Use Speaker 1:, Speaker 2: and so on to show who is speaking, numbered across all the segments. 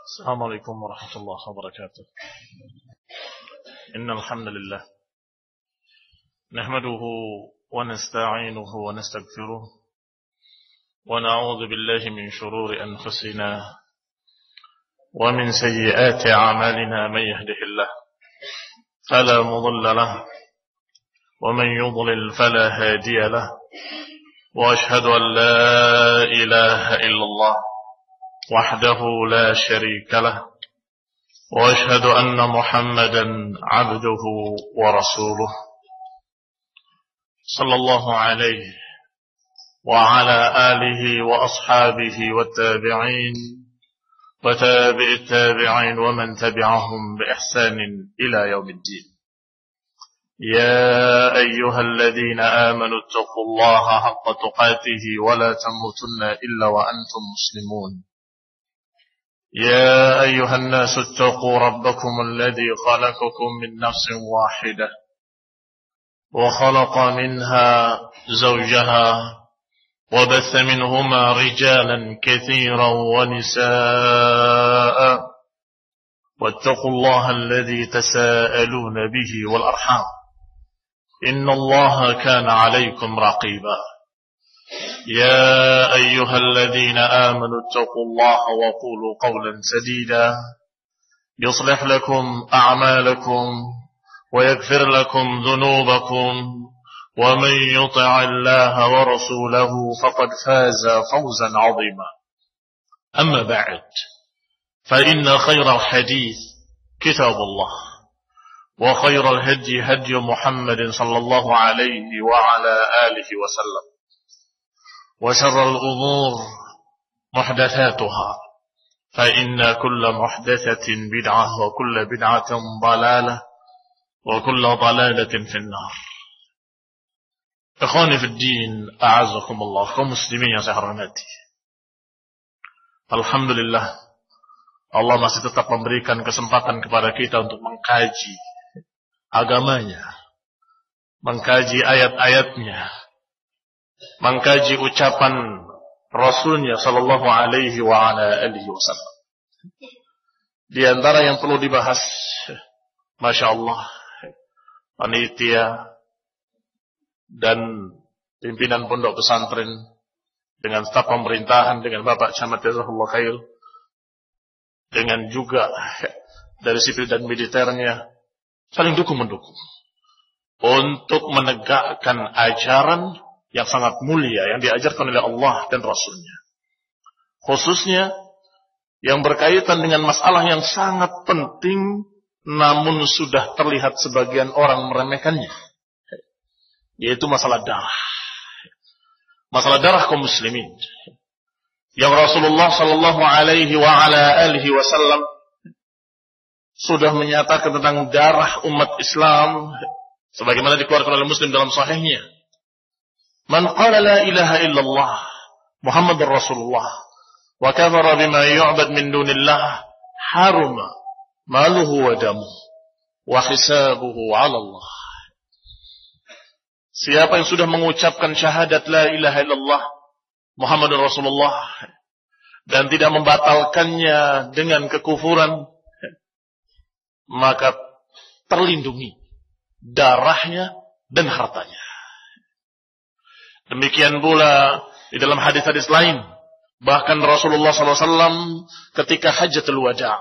Speaker 1: السلام عليكم ورحمة الله وبركاته. إن الحمد لله نحمده ونستعينه ونستغفره ونعوذ بالله من شرور أنفسنا ومن سيئات أعمالنا. من يهده الله فلا مضل له ومن يضلل فلا هادي له، وأشهد أن لا إله إلا الله وحده لا شريك له، وأشهد أن محمدا عبده ورسوله صلى الله عليه وعلى آله وأصحابه والتابعين وتابع التابعين ومن تبعهم بإحسان إلى يوم الدين. يا أيها الذين آمنوا اتقوا الله حق تقاته ولا تموتن إلا وأنتم مسلمون. يا أيها الناس اتقوا ربكم الذي خلقكم من نفس واحدة وخلق منها زوجها وبث منهما رجالا كثيرا ونساء، واتقوا الله الذي تساءلون به والأرحام إن الله كان عليكم رقيبا. يا أيها الذين آمنوا اتقوا الله وقولوا قولا سديدا يصلح لكم أعمالكم ويغفر لكم ذنوبكم، ومن يطع الله ورسوله فقد فاز فوزا عظيما. أما بعد، فإن خير الحديث كتاب الله، وخير الهدي هدي محمد صلى الله عليه وعلى آله وسلم، وشر الأمور محدثاتها، فإن كل محدثة بدعة وكل بدعة ضلالة وكل ضلالة في النار. Ikhwani fi din, a'azzakumullah, kaum muslimin yang saya hormati. Alhamdulillah, Allah masih tetap memberikan kesempatan kepada kita untuk mengkaji agamanya, mengkaji ayat-ayatnya, mengkaji ucapan Rasulnya sallallahu alaihi wa ala alihi wasallam. Di antara yang perlu dibahas, Masya Allah, panitia dan pimpinan pondok pesantren dengan staf pemerintahan, dengan Bapak Camat jazakallahu khair, dengan juga dari sipil dan militernya, saling dukung-mendukung untuk menegakkan ajaran yang sangat mulia yang diajarkan oleh Allah dan Rasulnya, khususnya yang berkaitan dengan masalah yang sangat penting namun sudah terlihat sebagian orang meremehkannya, yaitu masalah darah. Masalah darah kaum muslimin yang Rasulullah sallallahu alaihi wa ala alihi wasallam sudah menyatakan tentang darah umat Islam sebagaimana dikeluarkan oleh Muslim dalam sahihnya. Man qala la ilaha illallah Muhammadur Rasulullah wa kafara bima yu'bad min dunillah haruma maluhu wa damuhu wa hisabuhu 'ala Allah. Siapa yang sudah mengucapkan syahadat la ilaha illallah Muhammadur Rasulullah dan tidak membatalkannya dengan kekufuran, maka terlindungi darahnya dan hartanya. Demikian pula di dalam hadis-hadis lain, bahkan Rasulullah SAW ketika Hajjatul Wada',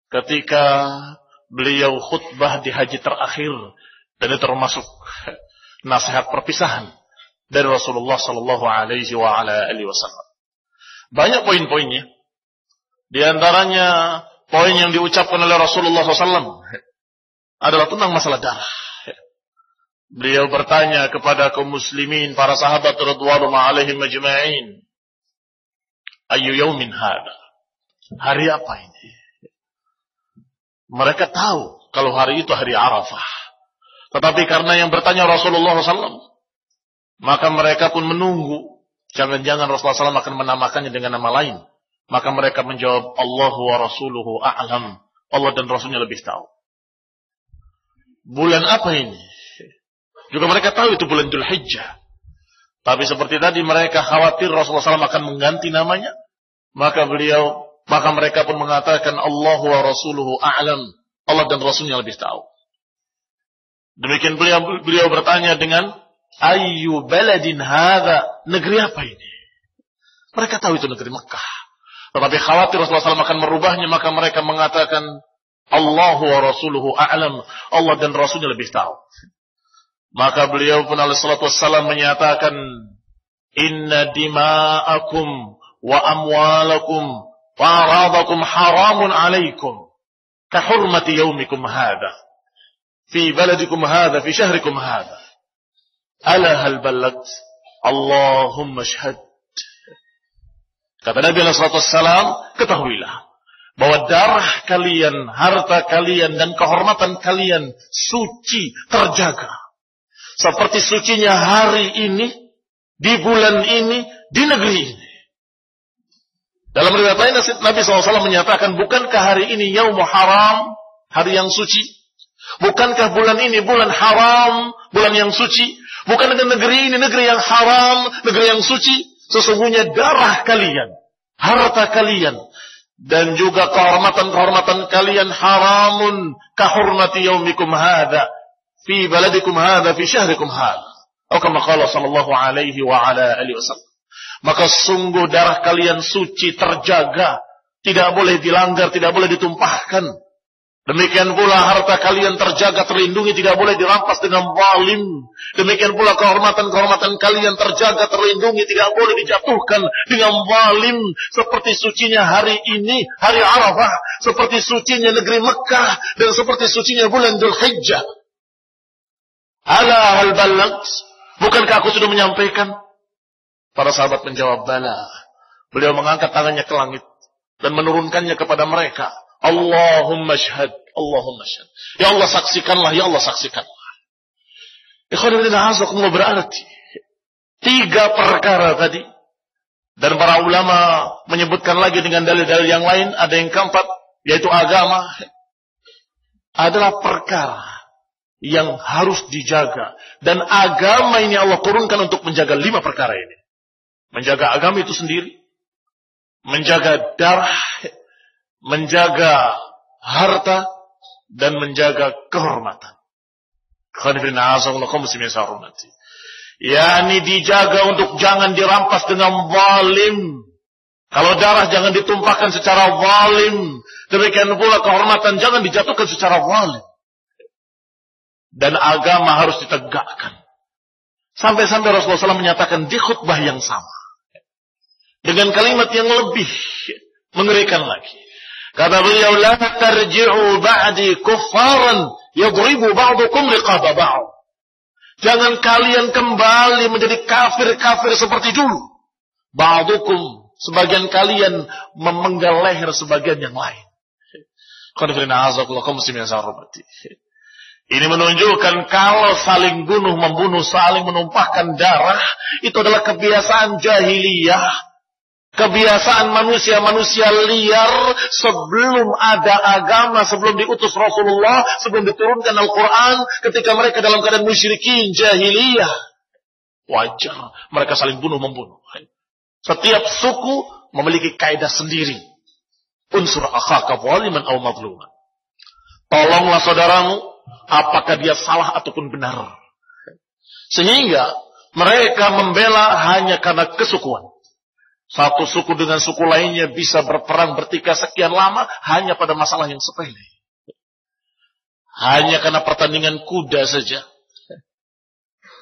Speaker 1: ketika beliau khutbah di haji terakhir, dan itu termasuk nasihat perpisahan dari Rasulullah sallallahu alaihi wa ala alihi wasallam. Banyak poin-poinnya. Di antaranya poin yang diucapkan oleh Rasulullah SAW adalah tentang masalah darah. Beliau bertanya kepada kaum muslimin, para sahabat radhiyallahu alaihim ajma'in, "Ayyu yaumin hada?" Hari apa ini? Mereka tahu kalau hari itu hari Arafah. Tetapi karena yang bertanya Rasulullah SAW, maka mereka pun menunggu. Jangan-jangan Rasulullah SAW akan menamakannya dengan nama lain. Maka mereka menjawab, Allahu wa Rasuluhu a'lam. Allah dan Rasulnya lebih tahu. Bulan apa ini? Juga mereka tahu itu bulan Dzulhijjah. Tapi seperti tadi mereka khawatir Rasulullah SAW akan mengganti namanya. Maka beliau Maka mereka pun mengatakan Allah wa rasuluhu a'lam. Allah dan Rasulnya lebih tahu. Demikian beliau bertanya dengan ayyu baladin hadha, negeri apa ini? Mereka tahu itu negeri Mekah. Tetapi khawatir Rasulullah SAW akan merubahnya, maka mereka mengatakan Allah wa rasuluhu a'lam. Allah dan Rasulnya lebih tahu. Maka beliau pun alaihi salatu wassalam menyatakan inna dima'akum wa amwalakum wa aradakum haramun alaikum kahurmati yaumikum hadha fi baladikum hadha fi syahrikum hadha ala hal ballagt Allahumma shahad. Kata Nabi alaihi salatu wassalam, ketahuilah bahwa darah kalian, harta kalian dan kehormatan kalian suci, terjaga seperti sucinya hari ini, di bulan ini, di negeri ini. Dalam riwayat lain Nabi SAW menyatakan, bukankah hari ini yaum haram, hari yang suci? Bukankah bulan ini bulan haram, bulan yang suci? Bukankah negeri ini negeri yang haram, negeri yang suci? Sesungguhnya darah kalian, harta kalian, dan juga kehormatan-kehormatan kalian haramun kahurmati yaumikum hadha fi baladikum hadha fi syahrikum hadha. Atau kama qala sallallahu alaihi wa ala alihi wasallam. Maka sungguh darah kalian suci, terjaga, tidak boleh dilanggar, tidak boleh ditumpahkan. Demikian pula harta kalian terjaga, terlindungi, tidak boleh dirampas dengan zalim. Demikian pula kehormatan-kehormatan kalian terjaga, terlindungi, tidak boleh dijatuhkan dengan zalim. Seperti sucinya hari ini, hari Arafah, seperti sucinya negeri Mekah, dan seperti sucinya bulan Dzulhijjah. Ala hal balagh, bukankah aku sudah menyampaikan? Para sahabat menjawab bala. Beliau mengangkat tangannya ke langit dan menurunkannya kepada mereka. Allahumma syahad, Allahumma syahad. Ya Allah saksikanlah, ya Allah saksikanlah. Ikhwanillah azakumullah, berarti 3 perkara tadi. Dan para ulama menyebutkan lagi dengan dalil-dalil yang lain. Ada yang keempat, yaitu agama. Adalah perkara yang harus dijaga. Dan agama ini Allah turunkan untuk menjaga 5 perkara ini. Menjaga agama itu sendiri, menjaga darah, menjaga harta, dan menjaga kehormatan. Yani dijaga untuk jangan dirampas dengan zalim. Kalau darah jangan ditumpahkan secara zalim. Demikian pula kehormatan jangan dijatuhkan secara zalim. Dan agama harus ditegakkan. Sampai-sampai Rasulullah SAW menyatakan di khutbah yang sama. Dengan kalimat yang lebih mengerikan lagi. Kata beliau, la tarji'u ba'di kuffaran yadribu ba'dukum riqaba ba'd. Jangan kalian kembali menjadi kafir-kafir seperti dulu. Ba'dukum, sebagian kalian memenggal leher sebagian yang lain. Ini menunjukkan kalau saling bunuh-membunuh, saling menumpahkan darah, itu adalah kebiasaan jahiliyah. Kebiasaan manusia-manusia liar sebelum ada agama, sebelum diutus Rasulullah, sebelum diturunkan Al-Quran, ketika mereka dalam keadaan musyrikin, jahiliyah. Wajar mereka saling bunuh-membunuh. Setiap suku memiliki kaidah sendiri. Unsur akhaka zaliman aw madluman. Tolonglah saudaramu, apakah dia salah ataupun benar. Sehingga mereka membela hanya karena kesukuan. Satu suku dengan suku lainnya bisa berperang bertikai sekian lama hanya pada masalah yang sepele. Hanya karena pertandingan kuda saja.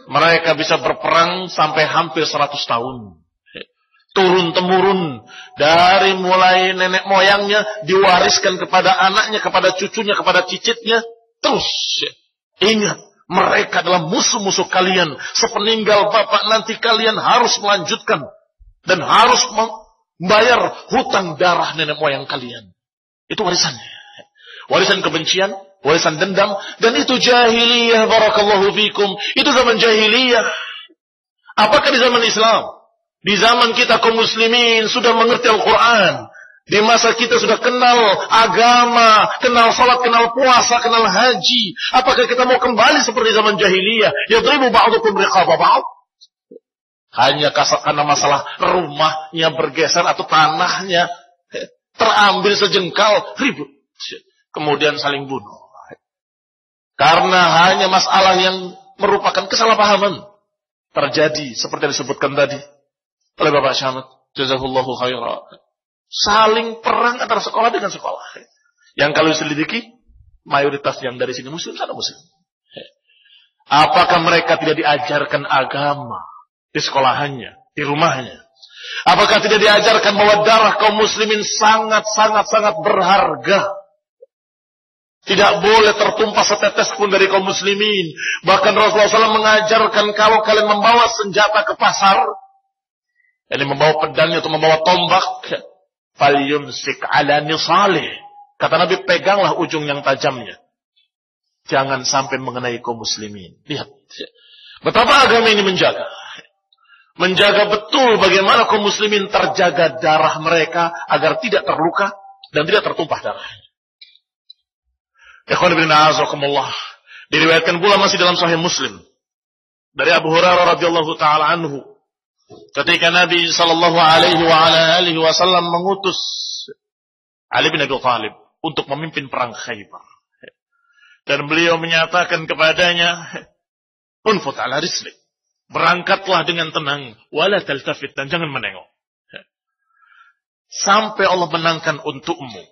Speaker 1: Mereka bisa berperang sampai hampir 100 tahun. Turun-temurun. Dari mulai nenek moyangnya diwariskan kepada anaknya, kepada cucunya, kepada cicitnya. Terus ingat, mereka adalah musuh-musuh kalian. Sepeninggal bapak nanti kalian harus melanjutkan. Dan harus membayar hutang darah nenek moyang kalian. Itu warisannya. Warisan kebencian, warisan dendam. Dan itu jahiliyah, barakallahu fikum. Itu zaman jahiliyah. Apakah di zaman Islam? Di zaman kita kaum muslimin sudah mengerti Al-Quran. Di masa kita sudah kenal agama, kenal salat, kenal puasa, kenal haji. Apakah kita mau kembali seperti zaman jahiliyah? Yadribu ba'dukum riqaba ba'd. Hanya karena masalah rumahnya bergeser atau tanahnya terambil sejengkal, ribut. Kemudian saling bunuh. Karena hanya masalah yang merupakan kesalahpahaman. Terjadi seperti yang disebutkan tadi oleh Bapak Syamad. Jazahullahu khairan. Saling perang antara sekolah dengan sekolah. Yang kalau diselidiki, mayoritas yang dari sini muslim, sana muslim. Apakah mereka tidak diajarkan agama di sekolahannya, di rumahnya? Apakah tidak diajarkan bahwa darah kaum muslimin sangat berharga? Tidak boleh tertumpah setetes pun dari kaum muslimin. Bahkan Rasulullah SAW mengajarkan kalau kalian membawa senjata ke pasar, yani membawa pedangnya atau membawa tombak, falyumsik ala nisalih. Kata Nabi, peganglah ujung yang tajamnya. Jangan sampai mengenai kaum muslimin. Lihat. Betapa agama ini menjaga. Menjaga betul bagaimana kaum muslimin terjaga darah mereka agar tidak terluka dan tidak tertumpah darahnya. Ikhwan ibn a'azakumullah. Diriwayatkan pula masih dalam Sahih Muslim dari Abu Hurairah radhiyallahu taala anhu, ketika Nabi sallallahu alaihi wasallam mengutus Ali bin Abi Thalib untuk memimpin perang Khaybar. Dan beliau menyatakan kepadanya, "Unfut ala rislik." Berangkatlah dengan tenang, wala taltafit, dan jangan menengok. Sampai Allah menangkan untukmu.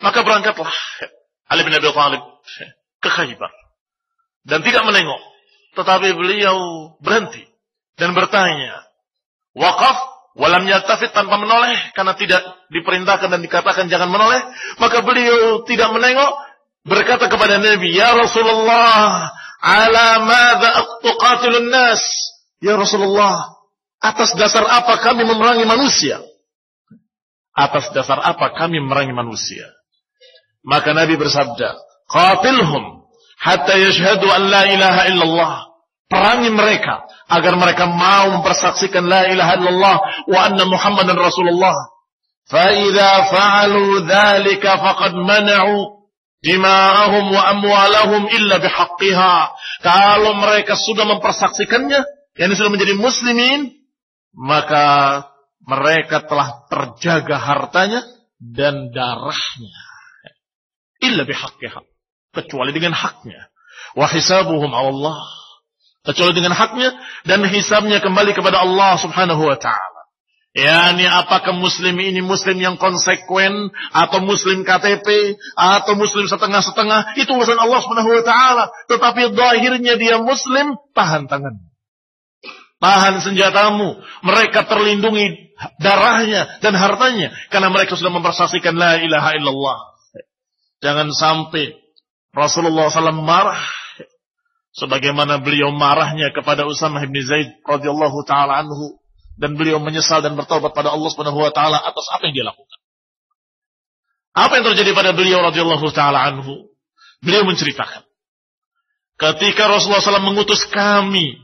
Speaker 1: Maka berangkatlah Ali bin Abi Thalib ke Khaybar. Dan tidak menengok. Tetapi beliau berhenti dan bertanya. Waqaf walam yaltafit, tanpa menoleh. Karena tidak diperintahkan dan dikatakan jangan menoleh. Maka beliau tidak menengok. Berkata kepada Nabi, "Ya Rasulullah, ala madza tuqatilun nas?" Ya Rasulullah, atas dasar apa kami memerangi manusia? Atas dasar apa kami memerangi manusia? Maka Nabi bersabda, "Qatilhum hatta yashhadu an la ilaha illallah." Perangi mereka agar mereka mau mempersaksikan la ilaha illallah wa anna Muhammadan Rasulullah. Fa idza fa'alu dzalika faqad mana'u dima'ahum wa amwalahum illa bihaqqiha. Kalau mereka sudah mempersaksikannya, yang sudah menjadi muslimin, maka mereka telah terjaga hartanya dan darahnya. Illa bihaqqiha, kecuali dengan haknya. Wa hisabuhum 'ala Allah, kecuali dengan haknya, dan hisabnya kembali kepada Allah Subhanahu wa taala. Yani apakah muslim ini muslim yang konsekuen, atau muslim KTP, atau muslim setengah-setengah, itu urusan Allah Subhanahu wa taala. Tetapi zahirnya dia muslim, tahan tangan, tahan senjatamu. Mereka terlindungi darahnya dan hartanya karena mereka sudah mempersaksikan la ilaha illallah. Jangan sampai Rasulullah SAW marah sebagaimana beliau marahnya kepada Usamah bin Zaid radhiyallahu taala anhu, dan beliau menyesal dan bertaubat pada Allah Subhanahu wa taala atas apa yang dia lakukan. Apa yang terjadi pada beliau radhiyallahu taala anhu? Beliau menceritakan, ketika Rasulullah SAW mengutus kami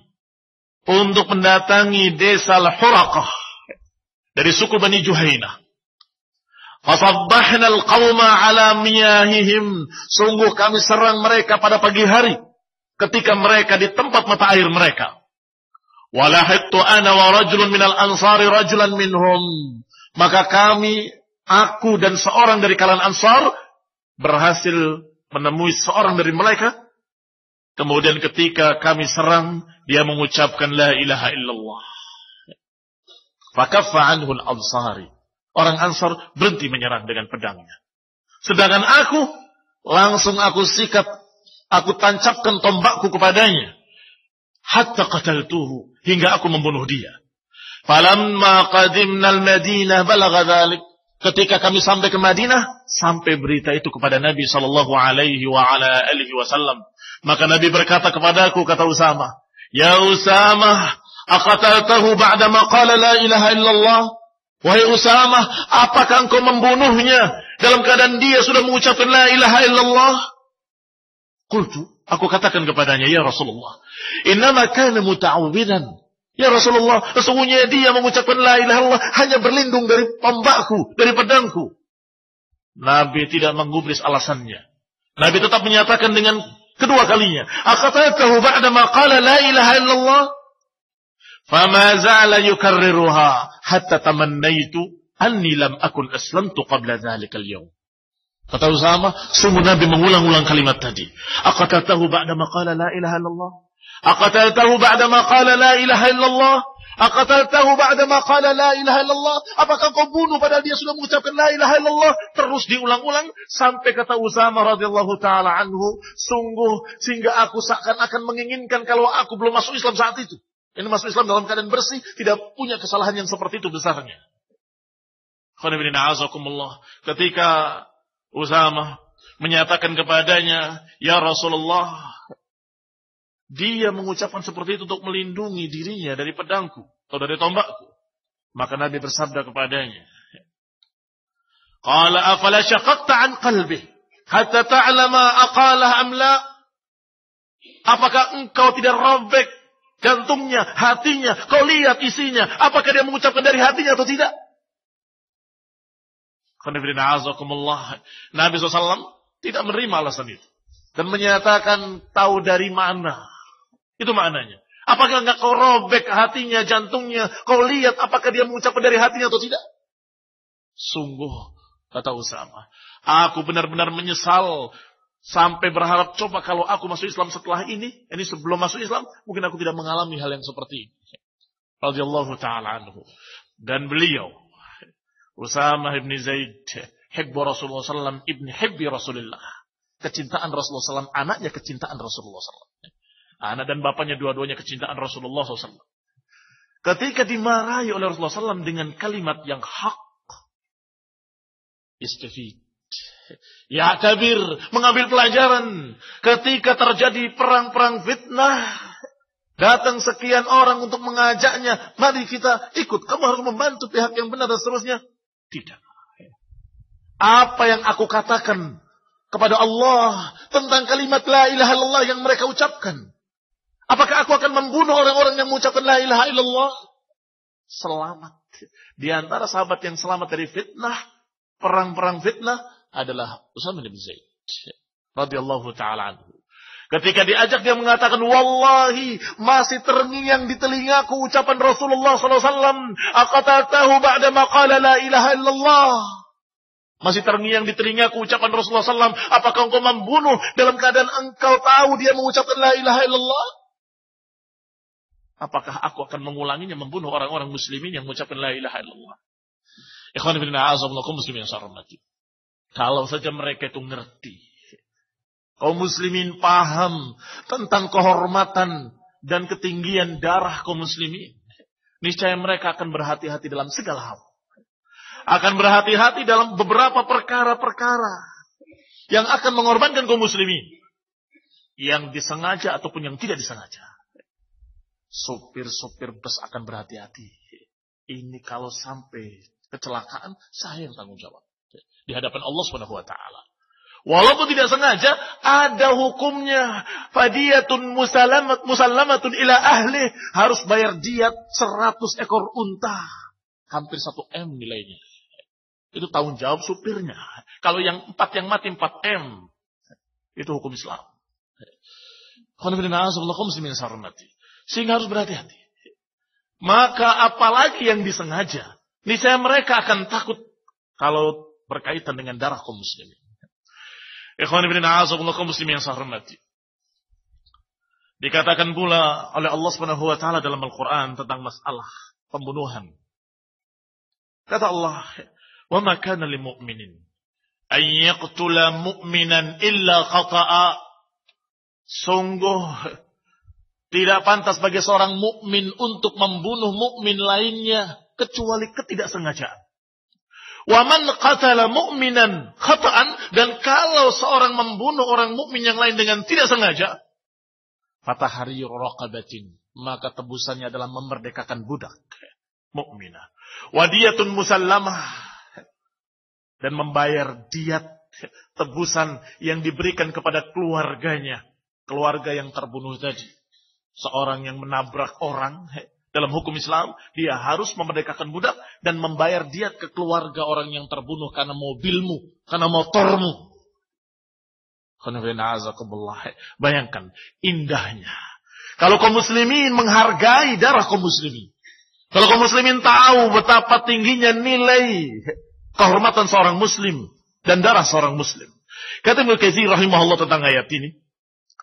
Speaker 1: untuk mendatangi desa Al-Huraqah dari suku Bani Juhainah. Fasabbahna al-qawma ala miyahihim. Sungguh kami serang mereka pada pagi hari ketika mereka di tempat mata air mereka. Walahittu ana wa rajulun minal ansari rajulan minhum. Maka aku dan seorang dari kalangan Ansar berhasil menemui seorang dari mereka. Kemudian ketika kami serang, dia mengucapkan la ilaha illallah. Fakaffa anhu al-ansari. Orang Ansar berhenti menyerang dengan pedangnya. Sedangkan langsung aku sikat, aku tancapkan tombakku kepadanya. Hatta qataltuhu, hingga aku membunuh dia. Falamma qadimna al-Madinah balagha dzalik. Ketika kami sampai ke Madinah, sampai berita itu kepada Nabi sallallahu alaihi wasallam. Maka Nabi berkata kepadaku, kata Usamah, "Ya Usamah, aqataltahu ba'dama qala la ilaha illallah?" Wahai Usamah, apakah engkau membunuhnya dalam keadaan dia sudah mengucapkan la ilaha illallah? Qultu, aku katakan kepadanya, "Ya Rasulullah, innama kana muta'awwidan." Ya Rasulullah, sesungguhnya dia mengucapkan la ilaha illallah hanya berlindung dari tombakku, dari pedangku. Nabi tidak menggubris alasannya. Nabi tetap menyatakan dengan kedua kalinya, "Aqataltahu ba'da ma qala la ilaha illallah?" Fama za'ala yukarriruha hatta tamannaitu anni lam akun aslamtu qabla dhalikal yawm. Kata Usama, sungguh Nabi mengulang-ulang kalimat tadi. Aqataltahu ba'dama qala la ilaha illallah. Aqataltahu ba'dama qala la ilaha illallah. Aqataltahu ba'dama qala la ilaha illallah. Apakah kau bunuh padahal dia sudah mengucapkan la ilaha illallah? Terus diulang-ulang sampai kata Usama radhiyallahu taala anhu, sungguh sehingga aku seakan-akan menginginkan kalau aku belum masuk Islam saat itu. Ini masuk Islam dalam keadaan bersih, tidak punya kesalahan yang seperti itu besarnya. Ketika Usama menyatakan kepadanya, ya Rasulullah, dia mengucapkan seperti itu untuk melindungi dirinya dari pedangku atau dari tombakku. Maka Nabi bersabda kepadanya, qala afala syaqaqta an qalbi hatta ta'lama aqalah am la? Apakah engkau tidak robek jantungnya, hatinya, kau lihat isinya, apakah dia mengucapkan dari hatinya atau tidak? Nabi SAW tidak menerima alasan itu dan menyatakan tahu dari mana. Itu maknanya. Apakah enggak kau robek hatinya, jantungnya, kau lihat apakah dia mengucapkan dari hatinya atau tidak? Sungguh, kata Usama, aku benar-benar menyesal sampai berharap coba kalau aku masuk Islam setelah ini sebelum masuk Islam, mungkin aku tidak mengalami hal yang seperti ini. Radhiyallahu ta'ala anhu. Dan beliau Usama ibn Zaid, hibbu Rasulullah SAW, ibn hibbi Rasulullah. Kecintaan Rasulullah SAW, anaknya kecintaan Rasulullah SAW. Anak dan bapaknya dua-duanya kecintaan Rasulullah SAW. Ketika dimarahi oleh Rasulullah SAW dengan kalimat yang hak, istafid, ya kabir, mengambil pelajaran. Ketika terjadi perang-perang fitnah, datang sekian orang untuk mengajaknya, mari kita ikut, kamu harus membantu pihak yang benar dan seterusnya. Tidak. Apa yang aku katakan kepada Allah tentang kalimat la ilaha illallah yang mereka ucapkan, apakah aku akan membunuh orang-orang yang mengucapkan la ilaha illallah? Selamat. Di antara sahabat yang selamat dari fitnah, perang-perang fitnah adalah Usama bin Zaid radhiyallahu ta'ala anhu. Ketika diajak dia mengatakan, wallahi masih terngiang di telingaku ucapan Rasulullah SAW. Aqataltahu ba'da ma qala la ilaha illallah. Masih terngiang di telingaku ucapan Rasulullah SAW. Apakah engkau membunuh dalam keadaan engkau tahu dia mengucapkan la ilaha illallah? Apakah aku akan mengulanginya, membunuh orang-orang muslimin yang mengucapkan la ilaha illallah? Ikhwan fillah, a'azakumullah muslimin yang saya hormati. Kalau saja mereka itu ngerti, kaum muslimin paham tentang kehormatan dan ketinggian darah kaum muslimin, niscaya mereka akan berhati-hati dalam segala hal. Akan berhati-hati dalam beberapa perkara-perkara yang akan mengorbankan kaum muslimin, yang disengaja ataupun yang tidak disengaja. Sopir-sopir bus akan berhati-hati. Ini kalau sampai kecelakaan, saya yang tanggung jawab di hadapan Allah Subhanahu wa taala. Walaupun tidak sengaja, ada hukumnya. Fadiyatun musallamatun ila ahli. Harus bayar diat 100 ekor unta. Hampir 1 M nilainya. Itu tanggung jawab supirnya. Kalau yang 4 yang mati 4 M. Itu hukum Islam. Sehingga harus berhati-hati. Maka apalagi yang disengaja, niscaya mereka akan takut kalau berkaitan dengan darah kaum muslimin. Ikhwan ibn a'azakumullah kaum muslimin yang saya hormati. Dikatakan pula oleh Allah Subhanahu wa taala dalam Al-Qur'an tentang masalah pembunuhan. Kata Allah, "Wa ma kana lil mu'minin an yaqtula mu'minan illa khata'a." Sungguh tidak pantas bagi seorang mukmin untuk membunuh mukmin lainnya kecuali ketidaksengajaan. Wa man qatala mu'minan khata'an, dan kalau seorang membunuh orang mukmin yang lain dengan tidak sengaja, fatahriru raqabatin, maka tebusannya adalah memerdekakan budak mukminah. Wa diyatun musallamah, dan membayar diat tebusan yang diberikan kepada keluarganya, keluarga yang terbunuh tadi. Seorang yang menabrak orang, dalam hukum Islam, dia harus memerdekakan budak dan membayar diat ke keluarga orang yang terbunuh karena mobilmu, karena motormu. Bayangkan indahnya. Kalau kaum muslimin menghargai darah kaum muslimin, Kalau kaum muslimin tahu betapa tingginya nilai kehormatan seorang muslim dan darah seorang muslim. Kata Ibnu Katsir rahimahullah tentang ayat ini.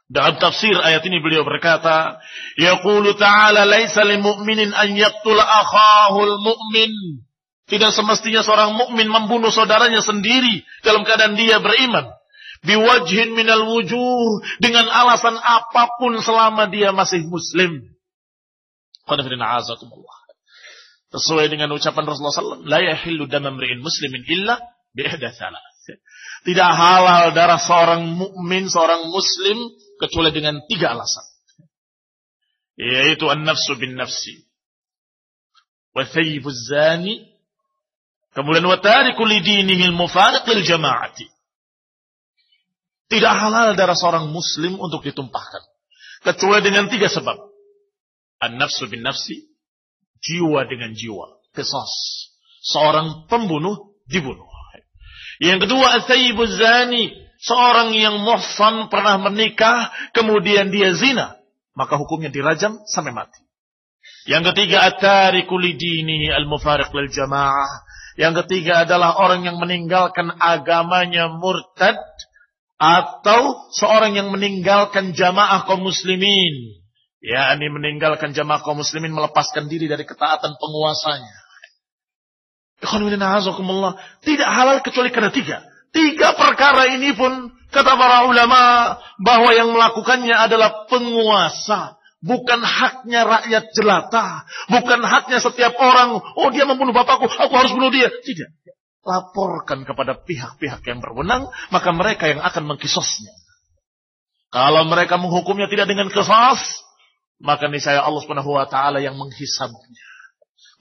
Speaker 1: Dalam tafsir ayat ini beliau berkata, yaqulu ta'ala laisa lil mu'minin an yaqtula akhahul mu'min. Tidak semestinya seorang mukmin membunuh saudaranya sendiri dalam keadaan dia beriman. Biwajhin minal wujuh, dengan alasan apapun selama dia masih muslim. Sesuai dengan ucapan Rasulullah SAW, la yahillu damu imri'in muslimin illa bi ihda thalath. Tidak halal darah seorang mukmin, seorang muslim kecuali dengan 3 alasan. Yaitu an-nafsu bin nafsi, wa thayyibu zani, kemudian wa tariku li dinihi al-mufariq lil jama'ati. Tidak halal darah seorang muslim untuk ditumpahkan kecuali dengan 3 sebab. An-nafsu bin nafsi, jiwa dengan jiwa, qisas. Seorang pembunuh dibunuh. Yang kedua, at-thayyibuz zani, seorang yang muhsan pernah menikah kemudian dia zina, maka hukumnya dirajam sampai mati. Yang ketiga, at-tariku lidinihi al-mufariq lil jamaah. Yang ketiga adalah orang yang meninggalkan agamanya murtad, atau seorang yang meninggalkan jamaah kaum muslimin. yakni meninggalkan jamaah kaum muslimin, melepaskan diri dari ketaatan penguasanya. Tidak halal kecuali karena 3 perkara ini pun kata para ulama bahwa yang melakukannya adalah penguasa, bukan haknya rakyat jelata, bukan haknya setiap orang. Oh, dia membunuh bapakku, aku harus bunuh dia. Tidak. Laporkan kepada pihak-pihak yang berwenang, maka mereka yang akan mengkisosnya. Kalau mereka menghukumnya tidak dengan qisas, maka niscaya Allah Subhanahu wa taala yang menghisabnya.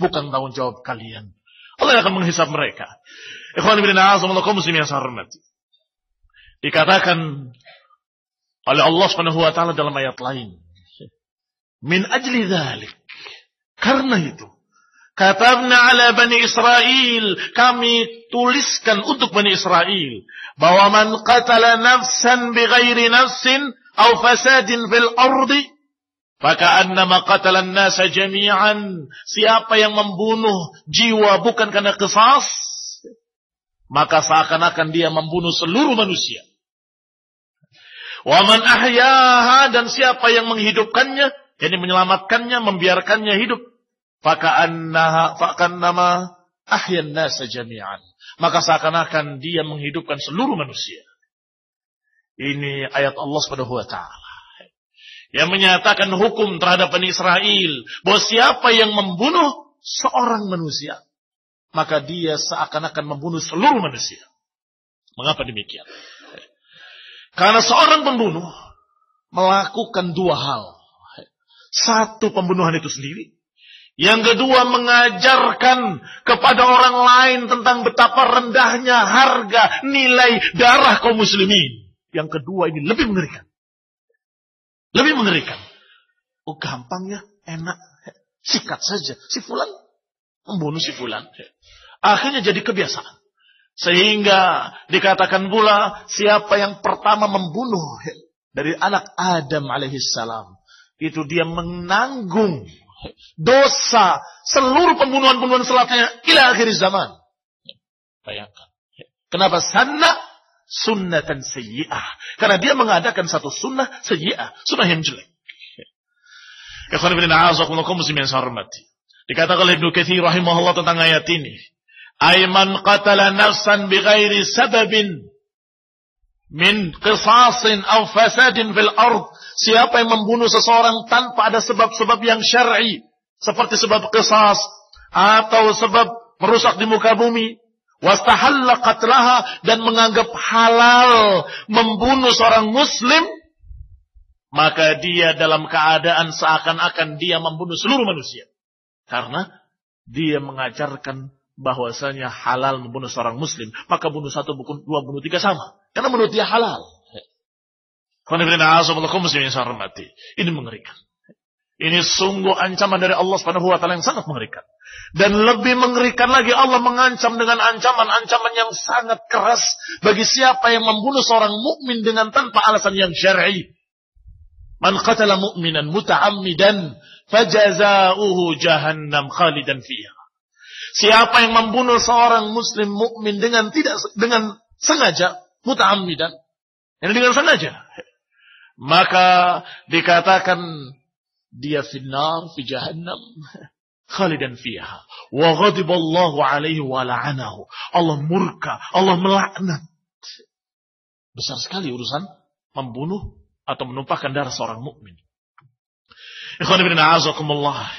Speaker 1: Bukan tanggung jawab kalian. Allah yang akan menghisab mereka. Ikhwan fillah, a'azakumullah muslimin yang saya hormati. Dikatakan oleh Allah Subhanahu wa taala dalam ayat lain, min ajli dzalik, karena itu katabna ala bani Israel, kami tuliskan untuk bani Israel, bahwa man qatala nafsan bighairi nafsin aw fasadin fil ardi faka'annama qatala an-nasa jami'an, siapa yang membunuh jiwa bukan karena qisas, maka seakan-akan dia membunuh seluruh manusia. Wa man ahyaha, dan siapa yang menghidupkannya, yakni menyelamatkannya, membiarkannya hidup, faka'annama ahyan nasa jami'an, maka seakan-akan dia menghidupkan seluruh manusia. Ini ayat Allah Subhanahu wa taala yang menyatakan hukum terhadap Bani Israel bahwa siapa yang membunuh seorang manusia, maka dia seakan-akan membunuh seluruh manusia. Mengapa demikian? Karena seorang pembunuh melakukan 2 hal. 1, pembunuhan itu sendiri. Yang kedua, mengajarkan kepada orang lain tentang betapa rendahnya harga nilai darah kaum muslimin. Yang kedua ini lebih mengerikan. Lebih mengerikan. Oh, gampang ya, enak. Sikat saja. Si fulan membunuh si fulan. Akhirnya jadi kebiasaan. Sehingga dikatakan pula, siapa yang pertama membunuh dari anak Adam alaihissalam, itu dia menanggung dosa seluruh pembunuhan-pembunuhan selanjutnya ila akhir zaman. Bayangkan. Kenapa sanna sunnatan sayyi'ah? Karena dia mengadakan satu sunnah sayyi'ah, sunnah yang jelek. Ikhwan fillah, a'azakumullah muslimin yang hormati. Dikatakan oleh Ibnu Katsir rahimahullah tentang ayat ini, ayman qatala nafsan bighairi sababin min qisasin aw fasadin fil ard, siapa yang membunuh seseorang tanpa ada sebab-sebab yang syar'i, seperti sebab qisas atau sebab merusak di muka bumi, wastahalla qatlaha, dan menganggap halal membunuh seorang muslim, maka dia dalam keadaan seakan-akan dia membunuh seluruh manusia. Karena dia mengajarkan bahwasanya halal membunuh seorang muslim, maka bunuh 1, bunuh 2, bunuh 3 sama. Karena menurut dia halal. Ini mengerikan. Ini sungguh ancaman dari Allah Subhanahu wa taala yang sangat mengerikan. Dan lebih mengerikan lagi, Allah mengancam dengan ancaman-ancaman yang sangat keras bagi siapa yang membunuh seorang mukmin dengan tanpa alasan yang syar'i. Man qatala mu'minan muta'ammidan fajaza'uhu jahannam khalidan fiha. Siapa yang membunuh seorang muslim mukmin dengan sengaja, muta'ammidan, dengan sengaja, maka dikatakan dia finnar fi jahannam khalidan fiha wa ghadiballahu alaihi wa la'anahu. Allah murka, Allah melaknat. Besar sekali urusan membunuh atau menumpahkan darah seorang mukmin. Ikhwan ibn a'azakumullah.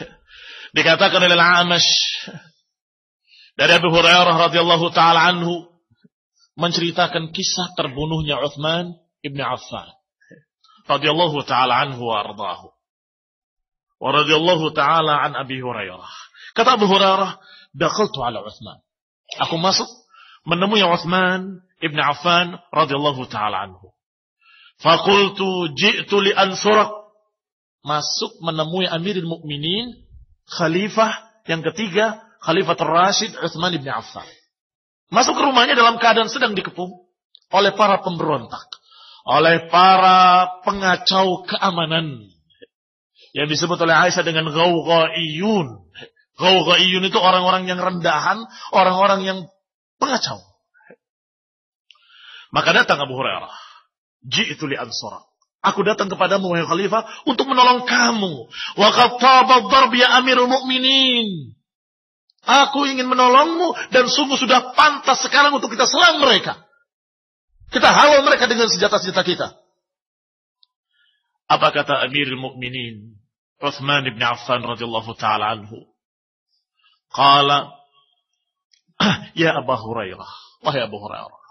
Speaker 1: Dikatakan oleh Al-Amash dari Abu Hurairah radhiyallahu taala anhu menceritakan kisah terbunuhnya Utsman ibn Affan radhiyallahu taala anhu wa ardaahu. Wa radhiyallahu taala an Abi Hurairah. Kata Abu Hurairah, dakhaltu ala Utsman. Aku masuk menemui Utsman ibn Affan radhiyallahu taala anhu. Faqultu ji'tu li ansurak. Masuk menemui Amirul Mukminin, khalifah yang ketiga, Khalifatul Rasyid Utsman ibn Affan. Masuk ke rumahnya dalam keadaan sedang dikepung oleh para pemberontak, oleh para pengacau keamanan yang disebut oleh Aisyah dengan ghawghaiyun. Ghawghaiyun itu orang-orang yang rendahan, orang-orang yang pengacau. Maka datang Abu Hurairah. Ji'tu li ansura. Aku datang kepadamu wahai khalifah untuk menolong kamu. Wa qad taba ad-darb ya Amirul Mukminin. Aku ingin menolongmu dan sungguh sudah pantas sekarang untuk kita serang mereka. Kita halau mereka dengan senjata-senjata kita. Apa kata Amirul Mukminin Utsman bin Affan radhiyallahu taala anhu? Qala, ya Abu Hurairah, wahai Abu Hurairah,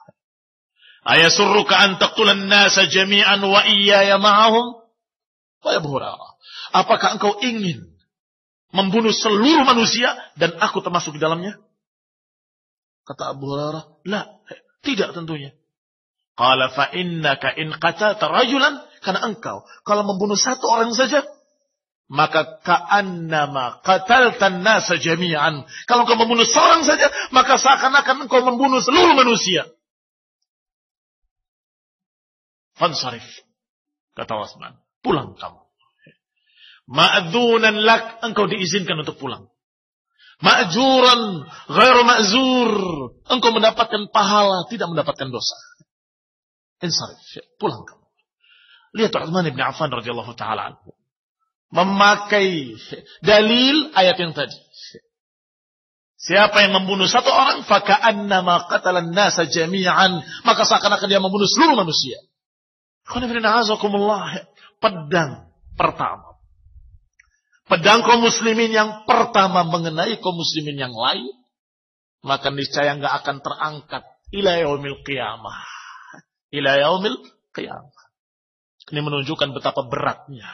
Speaker 1: ayasurruka an taqtulan nasa jami'an wa iyaya ma'ahum? Wahai Abu Hurairah, apakah engkau ingin membunuh seluruh manusia dan aku termasuk di dalamnya? Kata Abu Hurairah, la, tidak tentunya. Qala fa innaka in qatalta rajulan, karena engkau kalau membunuh satu orang saja, maka ka'annama qataltan nasa jami'an. Kalau engkau membunuh seorang saja, maka seakan-akan engkau membunuh seluruh manusia. Fansarif, kata Utsman, pulang kamu. Ma'dzunan lak, engkau diizinkan untuk pulang. Ma'juran ghairu ma'zur, engkau mendapatkan pahala, tidak mendapatkan dosa. Insarif, pulang kamu. Lihat Utsman bin Affan radhiyallahu taala anhu memakai dalil ayat yang tadi. Siapa yang membunuh satu orang, faka'annama qatalan nasa jami'an, maka seakan-akan dia membunuh seluruh manusia. Pedang pertama, pedang kaum muslimin yang pertama mengenai kaum muslimin yang lain, maka niscaya enggak akan terangkat ila yaumil qiyamah. Ila yaumil qiyamah. Ini menunjukkan betapa beratnya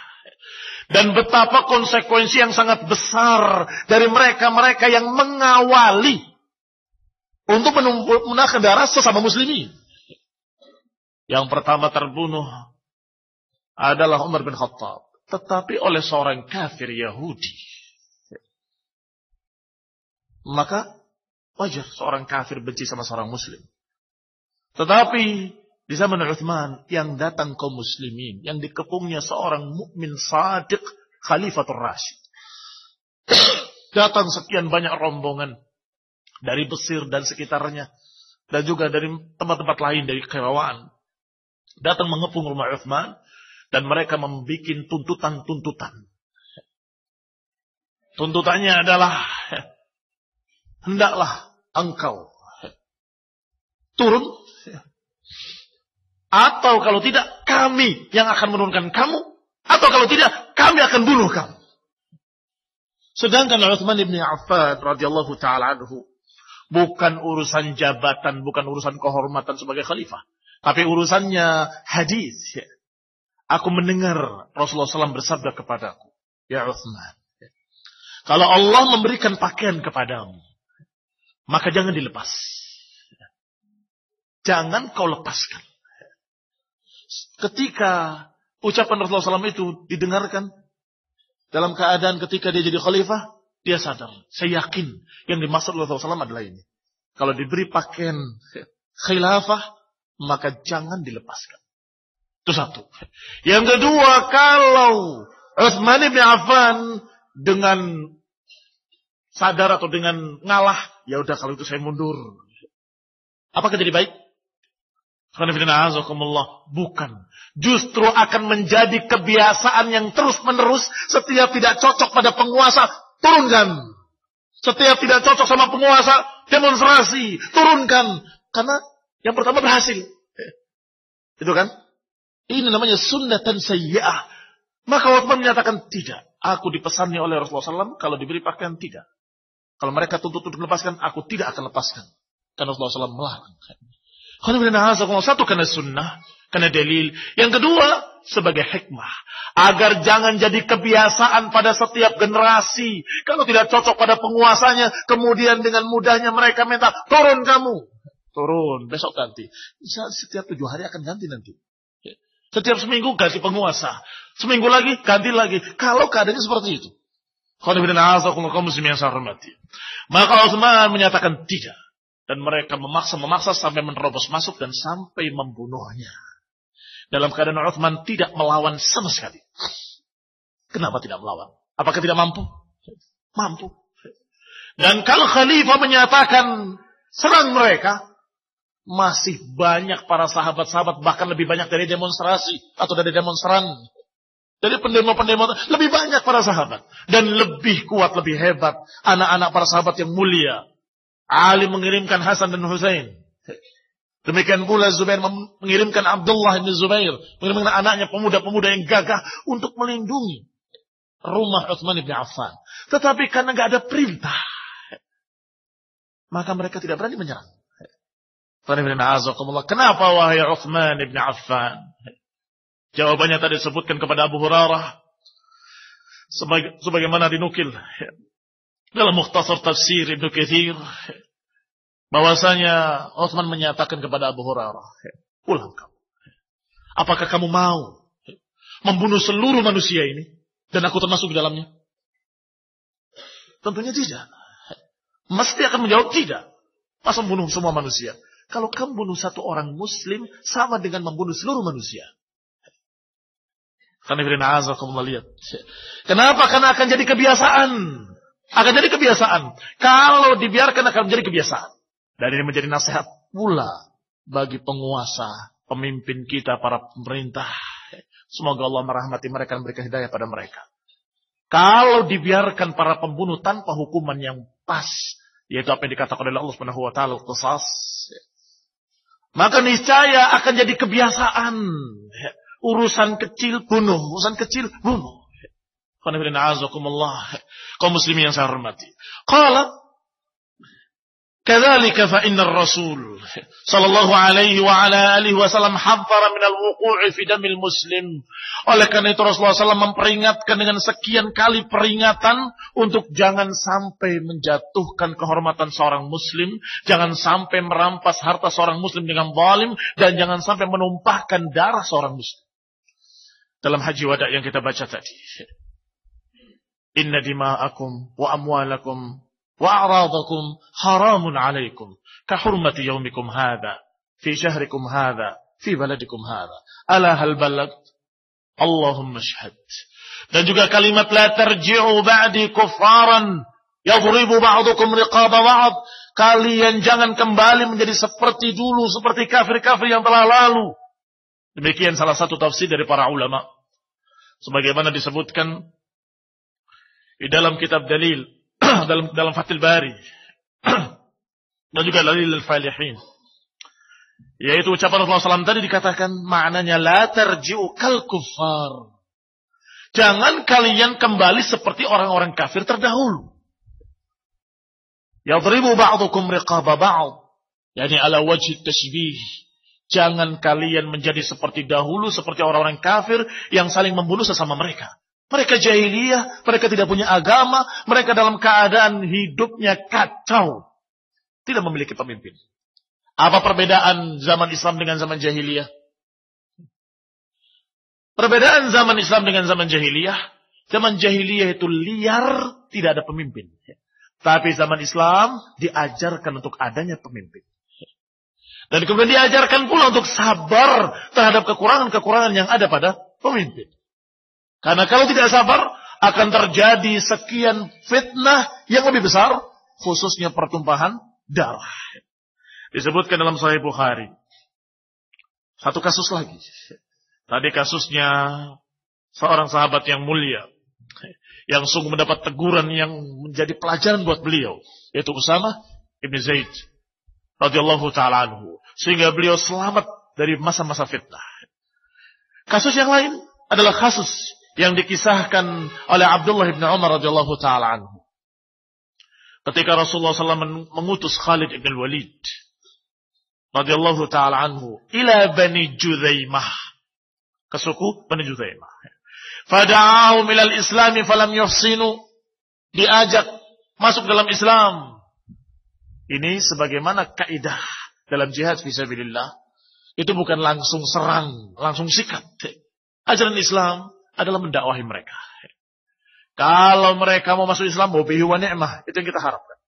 Speaker 1: dan betapa konsekuensi yang sangat besar dari mereka-mereka yang mengawali untuk menahan darah sesama muslimin. Yang pertama terbunuh adalah Umar bin Khattab, tetapi oleh seorang kafir Yahudi. Maka wajar seorang kafir benci sama seorang muslim. Tetapi di zaman Utsman yang datang kaum muslimin, yang dikepungnya seorang mukmin shadiq, Khalifatul Rasyid. Datang sekian banyak rombongan dari Mesir dan sekitarnya, dan juga dari tempat-tempat lain dari Kairawaan. Datang mengepung rumah Utsman dan mereka membuat tuntutan-tuntutan. Tuntutannya adalah, hendaklah engkau turun, atau kalau tidak kami yang akan menurunkan kamu, atau kalau tidak kami akan bunuh kamu. Sedangkan Utsman bin Affan radhiyallahu taala anhu bukan urusan jabatan, bukan urusan kehormatan sebagai khalifah, tapi urusannya hadis. Aku mendengar Rasulullah SAW bersabda kepadaku, ya Utsman, kalau Allah memberikan pakaian kepadamu, maka jangan dilepas. Jangan kau lepaskan. Ketika ucapan Rasulullah SAW itu didengarkan, dalam keadaan ketika dia jadi khalifah, dia sadar, saya yakin yang dimaksud Rasulullah SAW adalah ini. Kalau diberi pakaian khilafah, maka jangan dilepaskan. Itu satu. Yang kedua, kalau Utsman bin Affan dengan sadar atau dengan ngalah, ya udah kalau itu saya mundur. Apakah jadi baik? Bukan. Justru akan menjadi kebiasaan yang terus-menerus. Setiap tidak cocok pada penguasa, turunkan. Setiap tidak cocok sama penguasa, demonstrasi, turunkan. Karena yang pertama berhasil. Itu kan? Ini namanya sunnatan sayyi'ah. Maka Utsman menyatakan tidak. Aku dipesani oleh Rasulullah SAW, kalau diberi pakaian tidak. Kalau mereka tuntut untuk lepaskan, aku tidak akan lepaskan. Karena Rasulullah SAW melarang. Satu, karena sunnah, karena dalil. Yang kedua, sebagai hikmah. Agar jangan jadi kebiasaan pada setiap generasi. Kalau tidak cocok pada penguasanya, kemudian dengan mudahnya mereka minta, turun kamu. Turun, besok ganti. Setiap 7 hari akan ganti nanti. Setiap seminggu ganti penguasa. Seminggu lagi, ganti lagi. Kalau keadaannya seperti itu. Maka Utsman menyatakan tidak. Dan mereka memaksa sampai menerobos masuk dan sampai membunuhnya. Dalam keadaan Utsman tidak melawan sama sekali. Kenapa tidak melawan? Apakah tidak mampu? Mampu. Dan kalau khalifah menyatakan serang mereka, masih banyak para sahabat-sahabat, bahkan lebih banyak dari demonstrasi atau dari demonstran, dari pendemo-pendemo, lebih banyak para sahabat dan lebih kuat, lebih hebat anak-anak para sahabat yang mulia. Ali mengirimkan Hasan dan Husain, demikian pula Zubair mengirimkan Abdullah bin Zubair, mengirimkan anaknya pemuda-pemuda yang gagah untuk melindungi rumah Utsman bin Affan. Tetapi karena nggak ada perintah, maka mereka tidak berani menyerang. Kenapa wahai Utsman bin Affan? Jawabannya tadi disebutkan kepada Abu Hurairah sebagaimana dinukil dalam Mukhtasar Tafsir Ibnu Katsir, bahwasanya Utsman menyatakan kepada Abu Hurairah, pulang kamu. Apakah kamu mau membunuh seluruh manusia ini dan aku termasuk di dalamnya? Tentunya tidak. Mesti akan menjawab tidak. Masa membunuh semua manusia? Kalau kamu bunuh satu orang muslim, sama dengan membunuh seluruh manusia. Lihat. Kenapa? Karena akan jadi kebiasaan. Akan jadi kebiasaan. Kalau dibiarkan akan menjadi kebiasaan. Dan ini menjadi nasihat pula bagi penguasa, pemimpin kita, para pemerintah. Semoga Allah merahmati mereka dan memberikan hidayah pada mereka. Kalau dibiarkan para pembunuh tanpa hukuman yang pas, yaitu apa yang dikatakan oleh Allah Subhanahu wa taala, qisas, maka niscaya akan jadi kebiasaan. Urusan kecil bunuh, urusan kecil bunuh. Kaum muslimin yang saya hormati. Qala kadzalika fa innar rasul sallallahu alaihi wa ala alihi wasallam hadzara min al-wuqu'i fi damil muslim. Oleh karena itu Rasulullah SAW memperingatkan dengan sekian kali peringatan untuk jangan sampai menjatuhkan kehormatan seorang muslim, jangan sampai merampas harta seorang muslim dengan zalim, dan jangan sampai menumpahkan darah seorang muslim. Dalam haji wada yang kita baca tadi, inna dima'akum wa amwalakum wa a'radakum haramun alaikum ka hurmati yaumikum hadha fi syahrikum hadha fi baladikum hadha ala hal balagh Allahumma shahad. Dan juga kalimat la tarji'u ba'di kuffaran yadribu ba'dukum riqaba ba'd. Kalian jangan kembali menjadi seperti dulu, seperti kafir-kafir yang telah lalu. Demikian salah satu tafsir dari para ulama. Sebagaimana disebutkan di dalam kitab dalil, dalam Fathul Bari, dan juga Dalil al-Falihin. Yaitu ucapan Rasulullah SAW tadi dikatakan maknanya la tarji'u kal kuffar. Jangan kalian kembali seperti orang-orang kafir terdahulu. Yadribu ba'dukum riqaba ba'd. Yani ala wajhi tashbih. Jangan kalian menjadi seperti dahulu, seperti orang-orang kafir yang saling membunuh sesama mereka. Mereka jahiliyah, mereka tidak punya agama, mereka dalam keadaan hidupnya kacau. Tidak memiliki pemimpin. Apa perbedaan zaman Islam dengan zaman jahiliyah? Perbedaan zaman Islam dengan zaman jahiliyah itu liar, tidak ada pemimpin. Tapi zaman Islam diajarkan untuk adanya pemimpin. Dan kemudian diajarkan pula untuk sabar terhadap kekurangan-kekurangan yang ada pada pemimpin. Karena kalau tidak sabar, akan terjadi sekian fitnah yang lebih besar, khususnya pertumpahan darah. Disebutkan dalam Sahih Bukhari. Satu kasus lagi. Tadi kasusnya seorang sahabat yang mulia, yang sungguh mendapat teguran yang menjadi pelajaran buat beliau, yaitu Usamah ibn Zaid radhiyallahu ta'ala anhu, sehingga beliau selamat dari masa-masa fitnah. Kasus yang lain adalah kasus yang dikisahkan oleh Abdullah ibn Umar radhiyallahu ta'ala anhu. Ketika Rasulullah SAW mengutus Khalid ibn Walid radhiyallahu ta'ala anhu ila Bani Judzaimah, ke suku Bani Judzaimah. Fada'ahum ilal islami falam yuhsinu, diajak masuk dalam Islam. Ini sebagaimana kaidah dalam jihad fisabilillah, itu bukan langsung serang, langsung sikat. Ajaran Islam adalah mendakwahi mereka. Kalau mereka mau masuk Islam, bihi wa ni'mah, itu yang kita harapkan.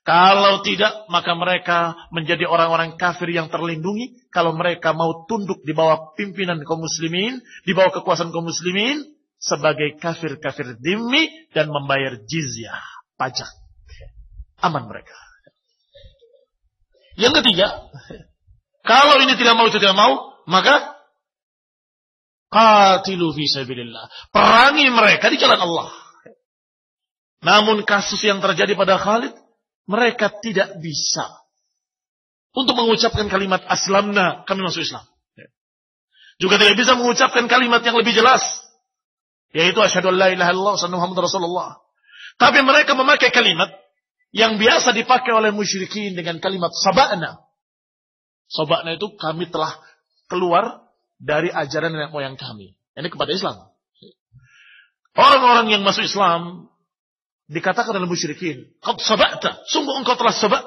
Speaker 1: Kalau tidak, maka mereka menjadi orang-orang kafir yang terlindungi. Kalau mereka mau tunduk di bawah pimpinan kaum muslimin, di bawah kekuasaan kaum muslimin, sebagai kafir-kafir dhimmi dan membayar jizyah, pajak. Aman mereka. Yang ketiga, kalau ini tidak mau, itu tidak mau, maka qatilu fi sabilillah. Perangi mereka di jalan Allah. Namun kasus yang terjadi pada Khalid, mereka tidak bisa untuk mengucapkan kalimat aslamna, kami masuk Islam. Juga tidak bisa mengucapkan kalimat yang lebih jelas, yaitu asyhadu an la ilaha illallah wa anna muhammadar rasulullah. Tapi mereka memakai kalimat yang biasa dipakai oleh musyrikin dengan kalimat saba'na. Saba'na itu kami telah keluar dari ajaran nenek moyang kami. Ini kepada Islam. Orang-orang yang masuk Islam dikatakan oleh musyrikin, qad saba'ta, sungguh engkau telah sabak.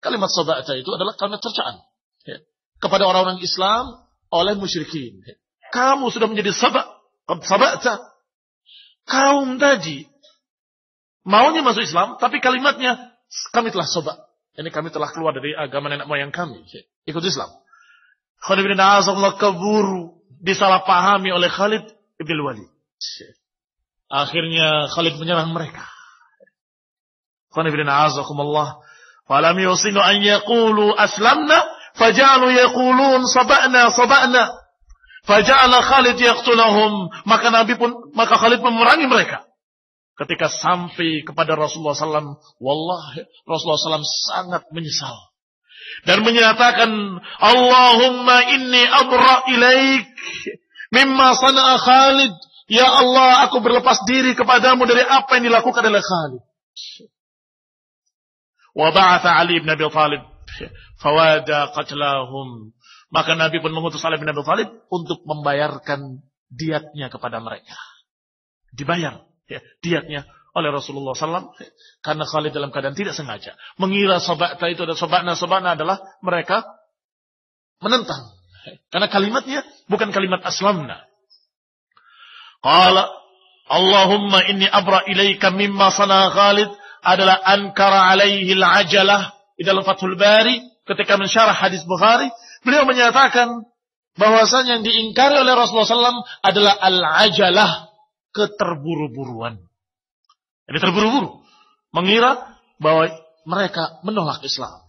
Speaker 1: Kalimat saba'ta itu adalah kalimat cercaan kepada orang-orang Islam oleh musyrikin. Kamu sudah menjadi sabak, qad saba'ta. Kaum tadi maunya masuk Islam, tapi kalimatnya kami telah sabak. Ini kami telah keluar dari agama nenek moyang kami, ikut Islam. Khalid bin Azamullah keburu disalahpahami oleh Khalid bin Walid. Akhirnya Khalid menyerang mereka. Qanibina azakumullah. Falam yusinu an yaqulu aslamna, faja'alu yaqulun saba'na. Faja'ala Khalid yaqtulahum. Maka Khalid memerangi mereka. Ketika sampai kepada Rasulullah SAW, wallahi Rasulullah SAW sangat menyesal. Dan menyatakan, Allahumma inni abra ilaik mimma sana'a Khalid. Ya Allah, aku berlepas diri kepadamu dari apa yang dilakukan oleh Khalid. Wa ba'atha Ali bin Abi Thalib fawada qatlahum. Maka Nabi pun mengutus Ali bin Abi Thalib untuk membayarkan diatnya kepada mereka. Dibayar diatnya oleh Rasulullah SAW karena Khalid dalam keadaan tidak sengaja mengira saba'ta itu adalah saba'na adalah mereka menentang. Karena kalimatnya bukan kalimat aslamna. Qala Allahumma inni abra ilaika mimma sana Khalid adalah ankara alaihi al-ajalah. Di dalam Fathul Bari ketika mensyarah hadis Bukhari, beliau menyatakan bahwasanya yang diingkari oleh Rasulullah SAW adalah al-ajalah, keterburu-buruan. Ini terburu-buru, mengira bahwa mereka menolak Islam.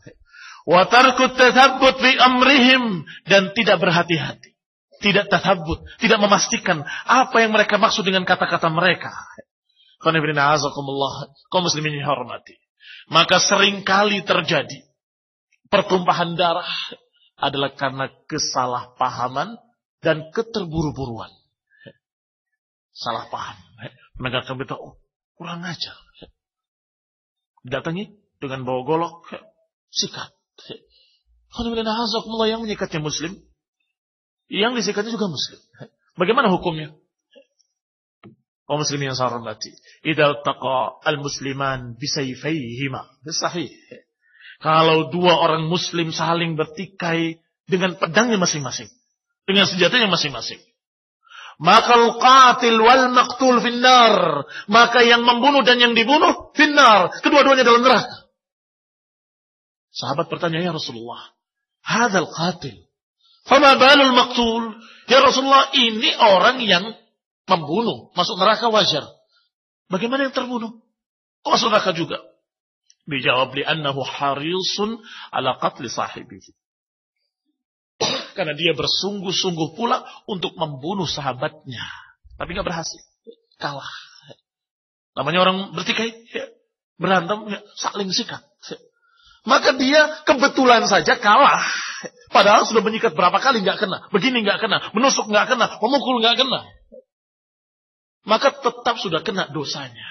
Speaker 1: Wa tarkut tathabbut fi amrihim, dan tidak berhati-hati. Tidak tathabbut, tidak memastikan apa yang mereka maksud dengan kata-kata mereka. Qanibina azakumullah, kaum muslimin dihormati. Maka seringkali terjadi pertumpahan darah adalah karena kesalahpahaman dan keterburu-buruan. Salah paham. Menegakkan berita, kurang ajar. Datangi dengan bawa golok, sikat. Qanibina azakumullah, yang menyikatnya muslim, yang disikatnya juga muslim. Bagaimana hukumnya? Kaum muslimin yang saya hormati, idza taqa al-musliman bisayfayhima, sahih. Kalau dua orang muslim saling bertikai dengan pedangnya masing-masing, dengan senjatanya masing-masing, maka al-qatil wal maqtul finnar, maka yang membunuh dan yang dibunuh finnar, kedua-duanya dalam neraka. Sahabat bertanya, ya Rasulullah, hadzal qatil. Fama balul maqtul? Ya Rasulullah, ini orang yang membunuh, masuk neraka wajar. Bagaimana yang terbunuh? Kok masuk neraka juga? Dijawab, li'annahu harisun ala qatli sahibihi. Karena dia bersungguh-sungguh pula untuk membunuh sahabatnya. Tapi gak berhasil. Kalah. Namanya orang bertikai, berantem, saling sikat. Maka dia kebetulan saja kalah. Padahal sudah menyikat berapa kali gak kena. Begini gak kena. Menusuk gak kena. Memukul gak kena. Maka tetap sudah kena dosanya.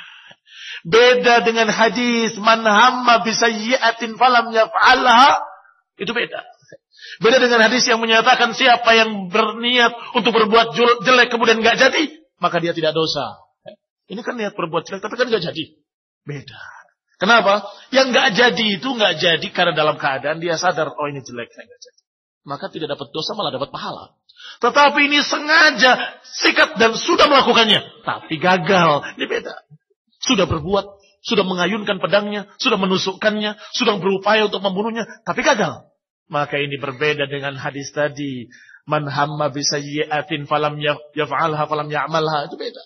Speaker 1: Beda dengan hadis man hamma bisayyi'atin falam yaf'alha. Itu beda. Beda dengan hadis yang menyatakan siapa yang berniat untuk berbuat jelek kemudian gak jadi, maka dia tidak dosa. Ini kan niat berbuat jelek tapi kan gak jadi. Beda. Kenapa? Yang gak jadi itu gak jadi karena dalam keadaan dia sadar, oh ini jelek, saya gak jadi. Maka tidak dapat dosa, malah dapat pahala. Tetapi ini sengaja sikat dan sudah melakukannya, tapi gagal. Ini beda. Sudah berbuat, sudah mengayunkan pedangnya, sudah menusukkannya, sudah berupaya untuk membunuhnya, tapi gagal. Maka ini berbeda dengan hadis tadi. Man hamma bisayyi'atin falam yaf'alha falam ya'malha. Itu beda.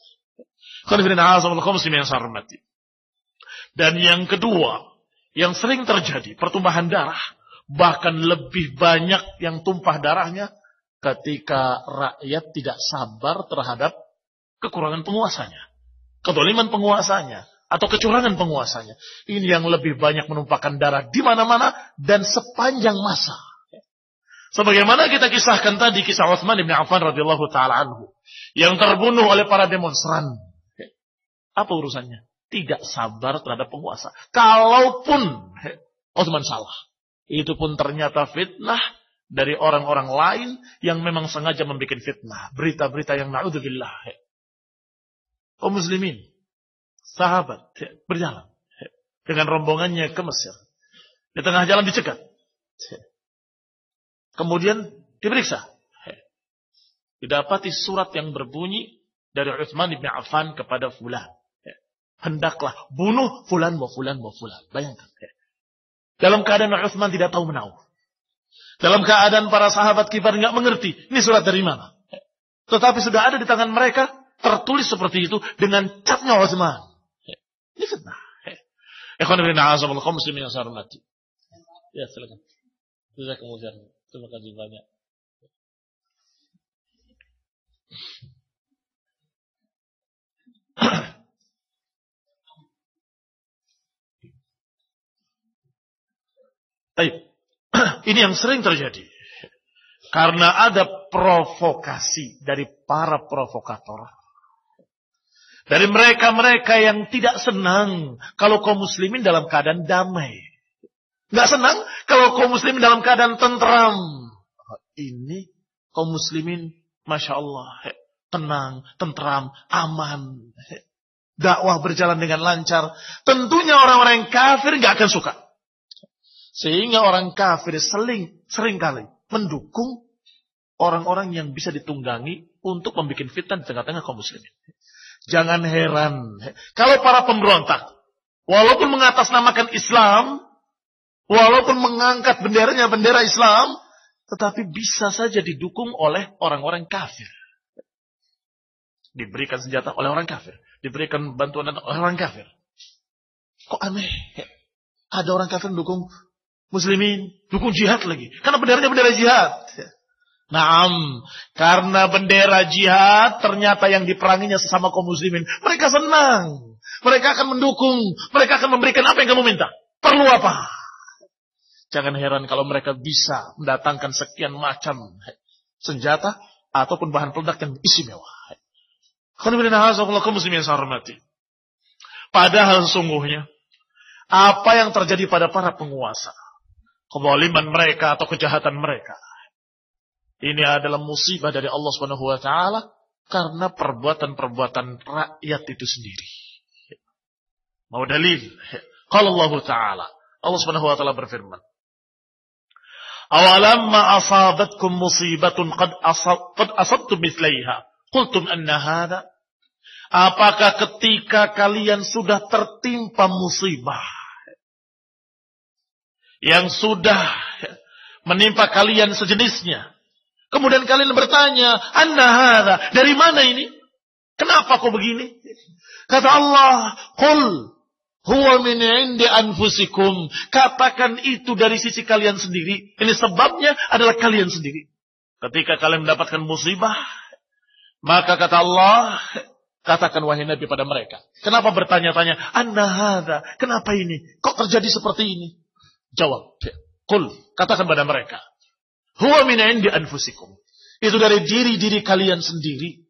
Speaker 1: Dan yang kedua, yang sering terjadi, pertumpahan darah. Bahkan lebih banyak yang tumpah darahnya ketika rakyat tidak sabar terhadap kekurangan penguasanya. Kedoliman penguasanya. Atau kecurangan penguasanya. Ini yang lebih banyak menumpahkan darah di mana-mana dan sepanjang masa. Sebagaimana kita kisahkan tadi, kisah Utsman bin Affan radhiyallahu taala anhu yang terbunuh oleh para demonstran. Apa urusannya? Tidak sabar terhadap penguasa. Kalaupun Utsman salah, itu pun ternyata fitnah dari orang-orang lain yang memang sengaja membuat fitnah. Berita-berita yang na'udzubillah. Kaum muslimin, sahabat berjalan dengan rombongannya ke Mesir. Di tengah jalan dicegat. Kemudian diperiksa. Didapati surat yang berbunyi dari Utsman bin Affan kepada fulan. Hendaklah bunuh fulan wa fulan wa fulan. Bayangkan. Dalam keadaan Utsman tidak tahu menahu. Dalam keadaan para sahabat kibar tidak mengerti. Ini surat dari mana? Tetapi sudah ada di tangan mereka. Tertulis seperti itu dengan capnya Utsman. Ini fitnah. Ikhwan fillah a'azakumullah kaum muslimin yang saya hormati. Ya, silakan. Jazakumullah. Terima kasih banyak. Baik. Ini yang sering terjadi. Karena ada provokasi dari para provokator. Dari mereka-mereka yang tidak senang kalau kaum muslimin dalam keadaan damai. Nggak senang kalau kaum muslimin dalam keadaan tentram. Ini kaum muslimin, Masya Allah, tenang, tentram, aman. Dakwah berjalan dengan lancar. Tentunya orang-orang yang kafir nggak akan suka. Sehingga orang kafir seringkali mendukung orang-orang yang bisa ditunggangi untuk membuat fitnah di tengah-tengah kaum muslimin. Jangan heran. Kalau para pemberontak, walaupun mengatasnamakan Islam, walaupun mengangkat benderanya bendera Islam, tetapi bisa saja didukung oleh orang-orang kafir. Diberikan senjata oleh orang kafir. Diberikan bantuan oleh orang kafir. Kok aneh? Ada orang kafir dukung muslimin, dukung jihad lagi. Karena benderanya bendera jihad. Naam, karena bendera jihad ternyata yang diperanginya sesama kaum muslimin. Mereka senang. Mereka akan mendukung. Mereka akan memberikan apa yang kamu minta. Perlu apa? Jangan heran kalau mereka bisa mendatangkan sekian macam senjata ataupun bahan peledak yang istimewa. Kaum muslimin yang saya hormati. Padahal sesungguhnya apa yang terjadi pada para penguasa, kezaliman mereka atau kejahatan mereka, ini adalah musibah dari Allah Subhanahu wa taala karena perbuatan-perbuatan rakyat itu sendiri. Mau dalil? Qala Allah taala, Allah Subhanahu wa taala berfirman, "Awalamma asabatkum musibatun qad asabtum mithlaiha, qultum anna hadha?" Apakah ketika kalian sudah tertimpa musibah yang sudah menimpa kalian sejenisnya. Kemudian kalian bertanya, anna hadza, dari mana ini? Kenapa kok begini? Kata Allah, qul huwa min 'indi anfusikum. Katakan itu dari sisi kalian sendiri. Ini sebabnya adalah kalian sendiri. Ketika kalian mendapatkan musibah, maka kata Allah, katakan wahai Nabi pada mereka. Kenapa bertanya-tanya? Anna hadza, kenapa ini? Kok terjadi seperti ini? Jawab. Qul, katakan pada mereka. Huwa min 'indi anfusikum. Itu dari diri-diri kalian sendiri.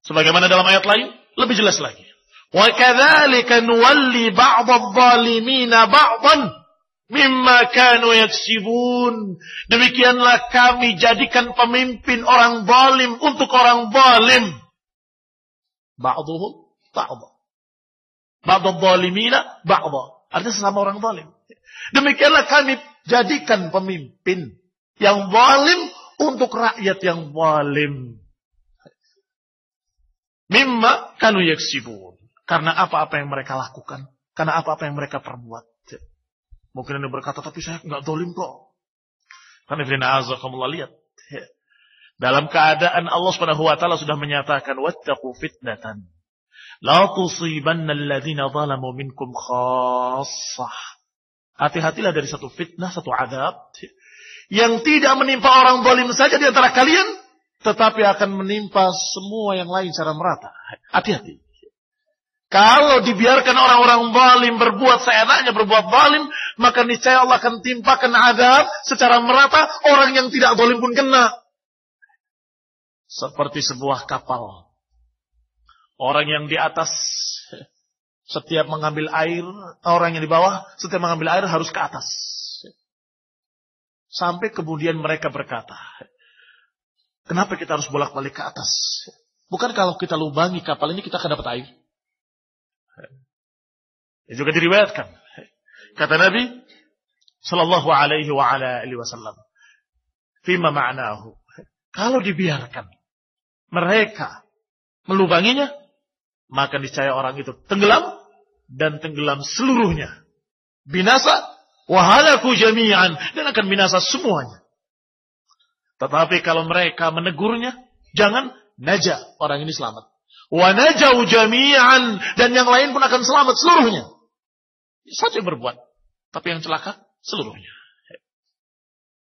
Speaker 1: Sebagaimana dalam ayat lain, lebih jelas lagi. Wa kadzalika nuwalli ba'd adh-dhalimina ba'dan mimma kanu yaksibun. Demikianlah kami jadikan pemimpin orang zalim untuk orang zalim. Ba'dhuhum ba'dha. Ba'd adh-dhalimina ba'dha. Artinya sesama orang zalim. Demikianlah kami jadikan pemimpin yang zalim untuk rakyat yang zalim. Mimma kanu yaksibun. Karena apa-apa yang mereka lakukan. Karena apa-apa yang mereka perbuat. Mungkin Anda berkata, tapi saya enggak zalim kok. Karena azakumullah, lihat. Dalam keadaan Allah Subhanahu wa taala sudah menyatakan, wattaqu fitnatan la tusibanna alladhina zalamu minkum khassah. Hati-hatilah dari satu fitnah, satu adab yang tidak menimpa orang zalim saja di antara kalian, tetapi akan menimpa semua yang lain secara merata. Hati-hati. Kalau dibiarkan orang-orang zalim berbuat seenaknya, berbuat zalim, maka niscaya Allah akan timpakan adab secara merata, orang yang tidak zalim pun kena. Seperti sebuah kapal. Orang yang di atas setiap mengambil air, orang yang di bawah setiap mengambil air harus ke atas. Sampai kemudian mereka berkata, kenapa kita harus bolak-balik ke atas? Bukan kalau kita lubangi kapal ini kita akan dapat air. Ini juga diriwayatkan. Kata Nabi sallallahu alaihi wa ala alihi wasallam, fima ma'nahu. Kalau dibiarkan mereka melubanginya, maka niscaya orang itu tenggelam dan tenggelam seluruhnya. Binasa wa halaku jami'an, dan akan binasa semuanya. Tetapi kalau mereka menegurnya, jangan, naja, orang ini selamat. Wa najau jami'an, dan yang lain pun akan selamat seluruhnya. Saja berbuat, tapi yang celaka seluruhnya.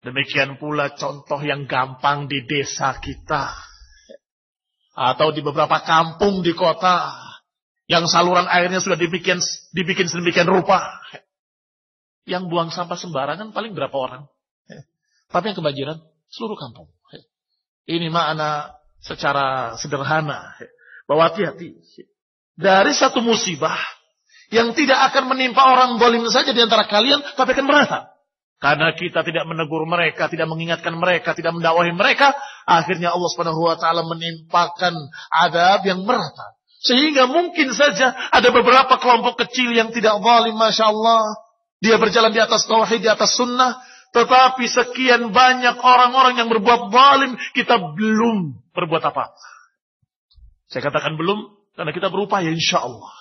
Speaker 1: Demikian pula contoh yang gampang di desa kita, atau di beberapa kampung di kota, yang saluran airnya sudah dibikin sedemikian rupa. Yang buang sampah sembarangan paling berapa orang? Tapi yang kebanjiran seluruh kampung. Ini makna secara sederhana, bahwa hati-hati dari satu musibah yang tidak akan menimpa orang zalim saja di antara kalian, tapi akan merata. Karena kita tidak menegur mereka, tidak mengingatkan mereka, tidak mendakwahi mereka, akhirnya Allah Subhanahu wa taala menimpakan adab yang merata. Sehingga mungkin saja ada beberapa kelompok kecil yang tidak zalim, Masya Allah. Dia berjalan di atas tauhid, di atas sunnah. Tetapi sekian banyak orang-orang yang berbuat zalim, kita belum berbuat apa-apa. Saya katakan belum, karena kita berupaya insya Allah.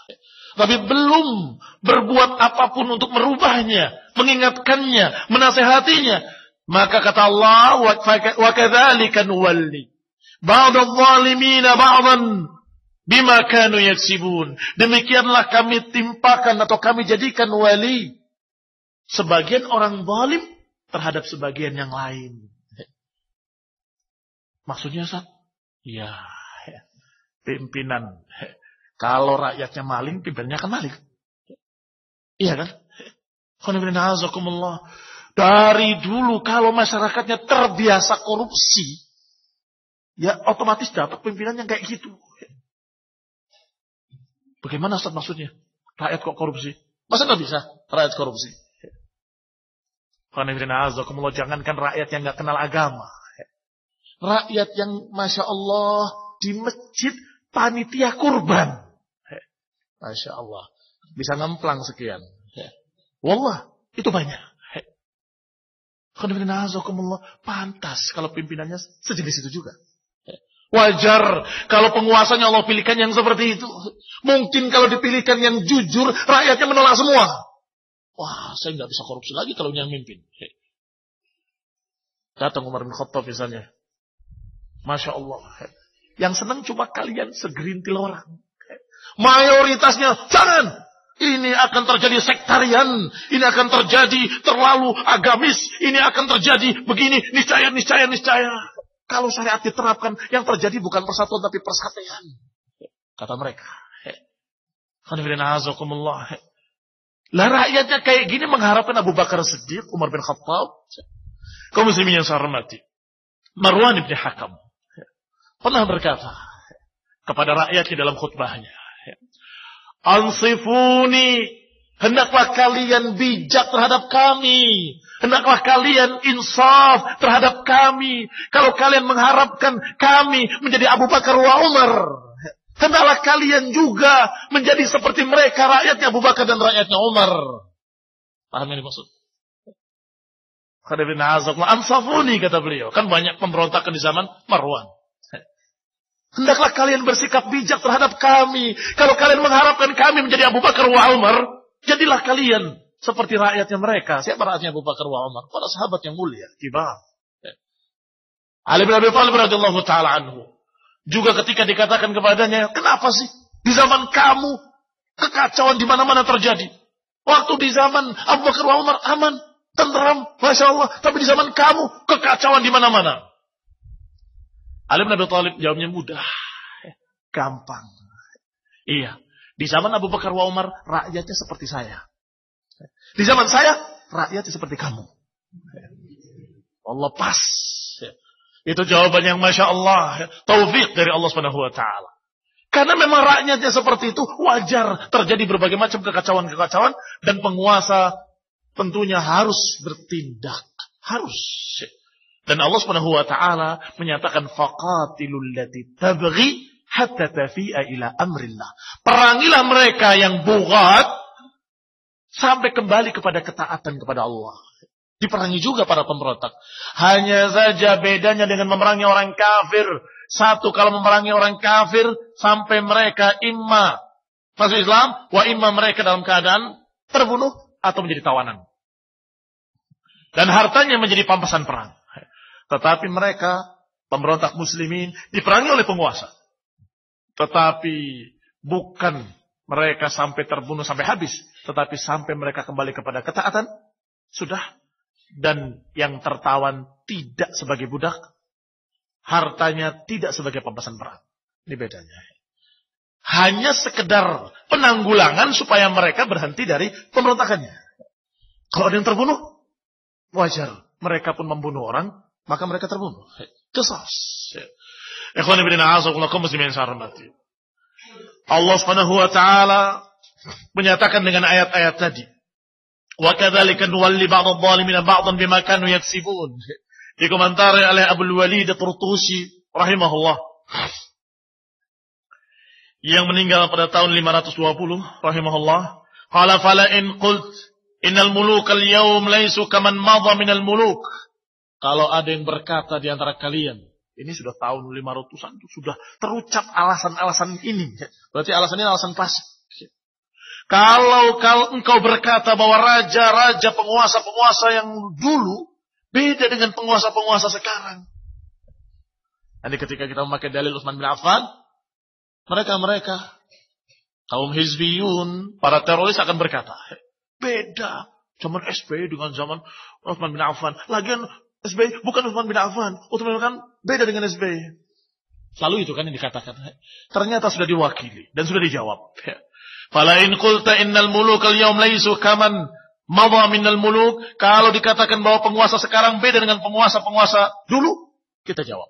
Speaker 1: Tapi belum berbuat apapun untuk merubahnya, mengingatkannya, menasehatinya. Maka kata Allah, wa kadzalika nuwalli ba'd adh-dhalimina ba'dan bima kanu yaksibun. Demikianlah kami timpakan atau kami jadikan wali sebagian orang zalim terhadap sebagian yang lain. Maksudnya Ustaz? Ya, pimpinan. Kalau rakyatnya maling, pimpinannya akan maling. Iya kan? Dari dulu kalau masyarakatnya terbiasa korupsi, ya otomatis dapat pimpinan yang kayak gitu. Bagaimana Ustaz maksudnya? Rakyat kok korupsi? Masa nggak bisa rakyat korupsi? Jangankan rakyat yang nggak kenal agama. Rakyat yang Masya Allah di masjid panitia kurban. Masya Allah. Bisa ngemplang sekian. Wallah, itu banyak. Pantas kalau pimpinannya sejenis itu juga. Wajar kalau penguasanya Allah pilihkan yang seperti itu. Mungkin kalau dipilihkan yang jujur, rakyatnya menolak semua. Wah, saya nggak bisa korupsi lagi kalau yang mimpin. Datang Umar bin Khattab misalnya. Masya Allah. Yang senang cuma kalian segerintil orang. Mayoritasnya, jangan. Ini akan terjadi sektarian. Ini akan terjadi terlalu agamis. Ini akan terjadi begini. Niscaya. Kalau syariat diterapkan, yang terjadi bukan persatuan tapi persatuan. Kata mereka. Lah rakyatnya kayak gini mengharapkan Abu Bakar Siddiq, Umar bin Khattab. Kaum muslimin yang saya hormati. Marwan bin Hakam pernah berkata kepada rakyatnya dalam khutbahnya. Ansifuni, hendaklah kalian bijak terhadap kami. Hendaklah kalian insaf terhadap kami. Kalau kalian mengharapkan kami menjadi Abu Bakar wa Umar, hendaklah kalian juga menjadi seperti mereka, rakyatnya Abu Bakar dan rakyatnya Umar. Paham ini maksud? Ansafuni, kata beliau. Kan banyak pemberontakan di zaman Marwan. Hendaklah kalian bersikap bijak terhadap kami. Kalau kalian mengharapkan kami menjadi Abu Bakar wa Umar, jadilah kalian seperti rakyatnya mereka. Siapa rakyatnya Abu Bakar wa Umar? Para sahabat yang mulia, kibar. Ali bin Abi Thalib radhiyallahu taala anhu. Juga ketika dikatakan kepadanya, kenapa sih di zaman kamu kekacauan di mana-mana terjadi? Waktu di zaman Abu Bakar wa Umar aman, tenteram, Masya Allah. Tapi di zaman kamu kekacauan di mana-mana. Ali bin Abi Thalib jawabnya mudah. Gampang. Iya. Di zaman Abu Bakar wa Umar, rakyatnya seperti saya. Di zaman saya, rakyatnya seperti kamu. Allah pas. Itu jawaban yang Masya Allah. Taufik dari Allah SWT. Karena memang rakyatnya seperti itu, wajar terjadi berbagai macam kekacauan-kekacauan. Dan penguasa tentunya harus bertindak. Harus. Dan Allah SWT menyatakan faqatilul lati tabghi hatta tafi'a ila amrillah. Perangilah mereka yang bughat sampai kembali kepada ketaatan kepada Allah. Diperangi juga para pemberontak. Hanya saja bedanya dengan memerangi orang kafir. Satu, kalau memerangi orang kafir sampai mereka imma masuk Islam, wa imma mereka dalam keadaan terbunuh atau menjadi tawanan. Dan hartanya menjadi pampasan perang. Tetapi mereka, pemberontak muslimin, diperangi oleh penguasa. Tetapi bukan mereka sampai terbunuh, sampai habis. Tetapi sampai mereka kembali kepada ketaatan. Sudah. Dan yang tertawan tidak sebagai budak. Hartanya tidak sebagai pampasan perang. Ini bedanya. Hanya sekedar penanggulangan supaya mereka berhenti dari pemberontakannya. Kalau ada yang terbunuh, wajar. Mereka pun membunuh orang. Maka mereka terbunuh. Qisas. Ikhwan ibn a'azakullah kaum muslimin yang saya hormati. Allah Subhanahu wa taala menyatakan dengan ayat-ayat tadi. Wa kadzalika nuwalli ba'd adh-dhalimin ba'dan bima kanu yaksibun. Dikomentari oleh Abu Walid At-Turtusi rahimahullah. Yang meninggal pada tahun 520 rahimahullah. Qala fala in qult innal muluka al-yawm laysu kaman madha minal muluk. Kalau ada yang berkata di antara kalian, ini sudah tahun 500-an, sudah terucap alasan-alasan ini. Berarti alasannya alasan klasik. Kalau engkau berkata bahwa raja-raja, penguasa-penguasa yang dulu beda dengan penguasa-penguasa sekarang. Nanti ketika kita memakai dalil Utsman bin Affan, mereka kaum hizbiyun, para teroris akan berkata, beda zaman SBY dengan zaman Utsman bin Affan. Lagian SBY bukan Utsman bin Affan. Utsman bin Affan beda dengan SBY. Selalu itu kan yang dikatakan. Ternyata sudah diwakili dan sudah dijawab. Fala in qulta innal mulukal yawm laysu kaman madha minal muluk. Kalau dikatakan bahwa penguasa sekarang beda dengan penguasa-penguasa dulu, kita jawab.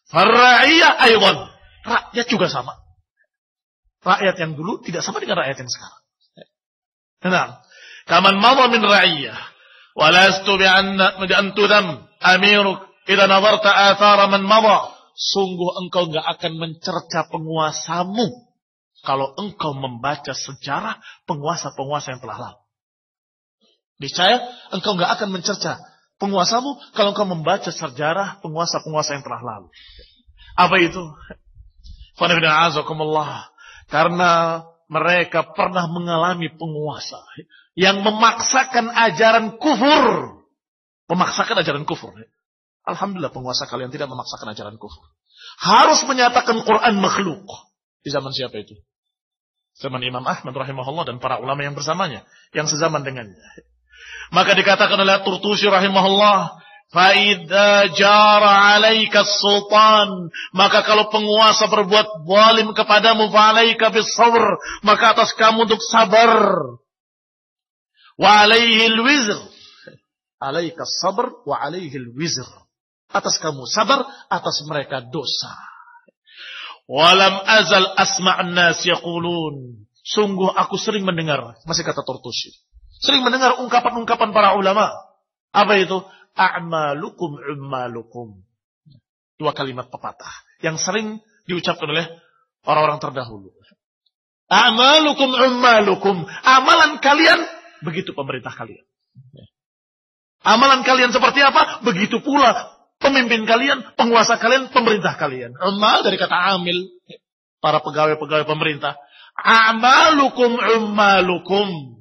Speaker 1: Farra'iyah aywan. Rakyat juga sama. Rakyat yang dulu tidak sama dengan rakyat yang sekarang. Nah, kaman madha min ra'iyah. Walastu bi'an tudam amiruk idza nadarta athara man madha. Sungguh engkau enggak akan mencerca penguasamu kalau engkau membaca sejarah penguasa-penguasa yang telah lalu. Niscaya engkau enggak akan mencerca penguasamu kalau engkau membaca sejarah penguasa-penguasa yang telah lalu. Apa itu? Karena mereka pernah mengalami penguasa yang memaksakan ajaran kufur. Memaksakan ajaran kufur. Alhamdulillah penguasa kalian tidak memaksakan ajaran kufur. Harus menyatakan Quran makhluk. Di zaman siapa itu? Zaman Imam Ahmad rahimahullah dan para ulama yang bersamanya, yang sezaman dengannya. Maka dikatakan oleh Turtusi rahimahullah, فَإِذَا جَارَ عَلَيْكَ السُّلْطَانِ, maka kalau penguasa berbuat zalim kepadamu, فَعَلَيْكَ بِالصَّبْرِ, maka atas kamu untuk sabar. وَعَلَيْهِ الْوِزْرِ, عَلَيْكَ الصَّبْرِ وَعَلَيْهِ الْوِزْرِ, atas kamu sabar, atas mereka dosa. Walam azal asma'an nas yaqulun, sungguh aku sering mendengar, masih kata Turtusi, sering mendengar ungkapan-ungkapan para ulama. Apa itu? A'malukum ummalukum. Dua kalimat pepatah yang sering diucapkan oleh orang-orang terdahulu. A'malukum ummalukum, amalan kalian begitu pemerintah kalian. Amalan kalian seperti apa? Begitu pula pemimpin kalian, penguasa kalian, pemerintah kalian. Ummal dari kata amil, para pegawai-pegawai pemerintah. A'malukum ummalukum.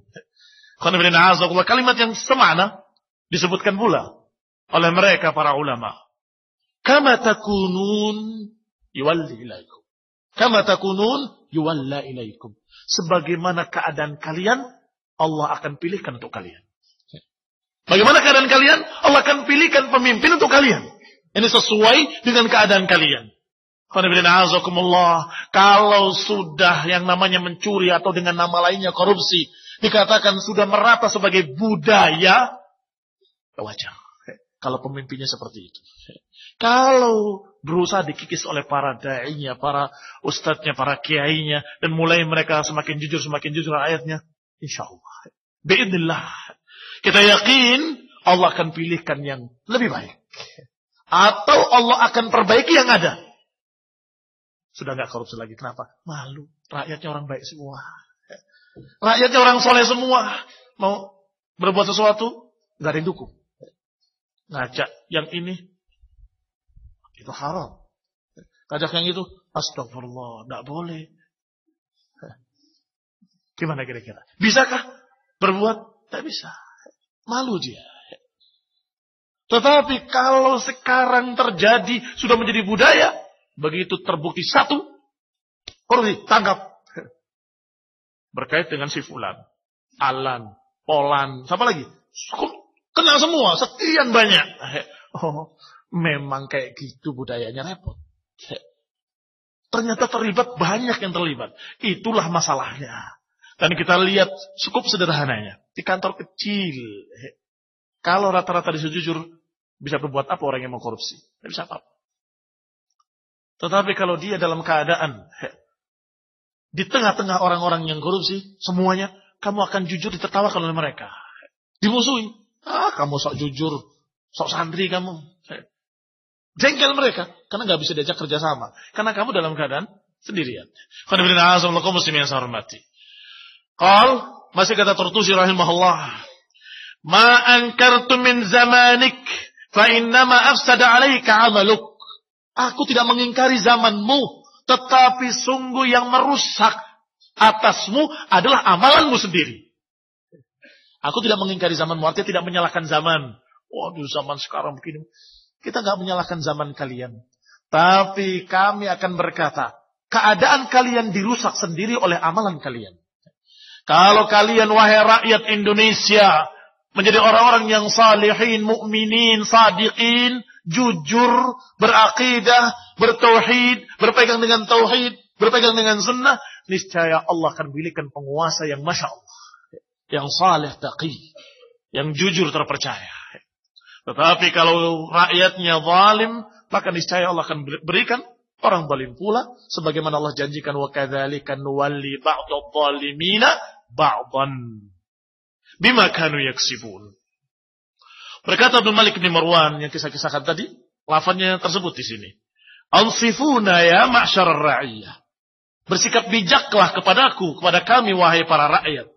Speaker 1: Kalimat yang semana disebutkan pula oleh mereka para ulama. Kama takunun yuwalli ilaikum. Kama takunun yuwalla ilaikum. Sebagaimana keadaan kalian, Allah akan pilihkan untuk kalian. Bagaimana keadaan kalian? Allah akan pilihkan pemimpin untuk kalian. Ini sesuai dengan keadaan kalian. Kalau sudah yang namanya mencuri atau dengan nama lainnya korupsi, dikatakan sudah merata sebagai budaya, wajar. Kalau pemimpinnya seperti itu. Kalau berusaha dikikis oleh para da'inya, para ustadznya, para kiainya, dan mulai mereka semakin jujur ayatnya, insya Allah. Bi'idnillah. Kita yakin Allah akan pilihkan yang lebih baik. Atau Allah akan perbaiki yang ada. Sudah gak korupsi lagi. Kenapa? Malu. Rakyatnya orang baik semua. Rakyatnya orang soleh semua. Mau berbuat sesuatu, gak ada yang dukung. Ngajak yang ini, itu haram. Ngajak yang itu, astagfirullah, gak boleh. Gimana kira-kira? Bisakah berbuat? Tak bisa. Malu dia. Tetapi kalau sekarang terjadi, sudah menjadi budaya, begitu terbukti satu, korupsi, tangkap. Berkait dengan si fulan, Alan, Polan, siapa lagi? Kena semua, sekian banyak. Oh, memang kayak gitu budayanya, repot. Ternyata terlibat, banyak yang terlibat. Itulah masalahnya. Dan kita lihat cukup sederhananya. Di kantor kecil. Kalau rata-rata disujujur, bisa berbuat apa orang yang mau korupsi? Tidak bisa apa-apa. Tetapi kalau dia dalam keadaan, di tengah-tengah orang-orang yang korupsi, semuanya, kamu akan jujur ditertawakan oleh mereka. Dimusuhi. Kamu sok jujur, sok santri kamu. Jengkel mereka. Karena nggak bisa diajak kerjasama. Karena kamu dalam keadaan sendirian. Masih kata Turtusi rahimahullah. Ma ankartu min zamanik fa innama afsada 'alaika 'amaluk. Aku tidak mengingkari zamanmu, tetapi sungguh yang merusak atasmu adalah amalanmu sendiri. Aku tidak mengingkari zamanmu, artinya tidak menyalahkan zaman. Waduh, zaman sekarang begini. Kita nggak menyalahkan zaman kalian. Tapi kami akan berkata, keadaan kalian dirusak sendiri oleh amalan kalian. Kalau kalian, wahai rakyat Indonesia, menjadi orang-orang yang salihin, mukminin, sadiqin, jujur, beraqidah, bertauhid, berpegang dengan tauhid, berpegang dengan sunnah, niscaya Allah akan pilihkan penguasa yang masya Allah, yang saleh, taqi, yang jujur, terpercaya. Tetapi kalau rakyatnya zalim, maka niscaya Allah akan berikan orang zalim pula, sebagaimana Allah janjikan, wa kadzalika nuwalli ba'dadh zalimina ba'dan bima kanu yaksibun. Berkata Abdul Malik bin Marwan yang kisah-kisahkan tadi, lafaznya tersebut di sini. Ansifuna ya ma'syarar ra'iyah. Bersikap bijaklah kepadaku, kepada kami wahai para rakyat.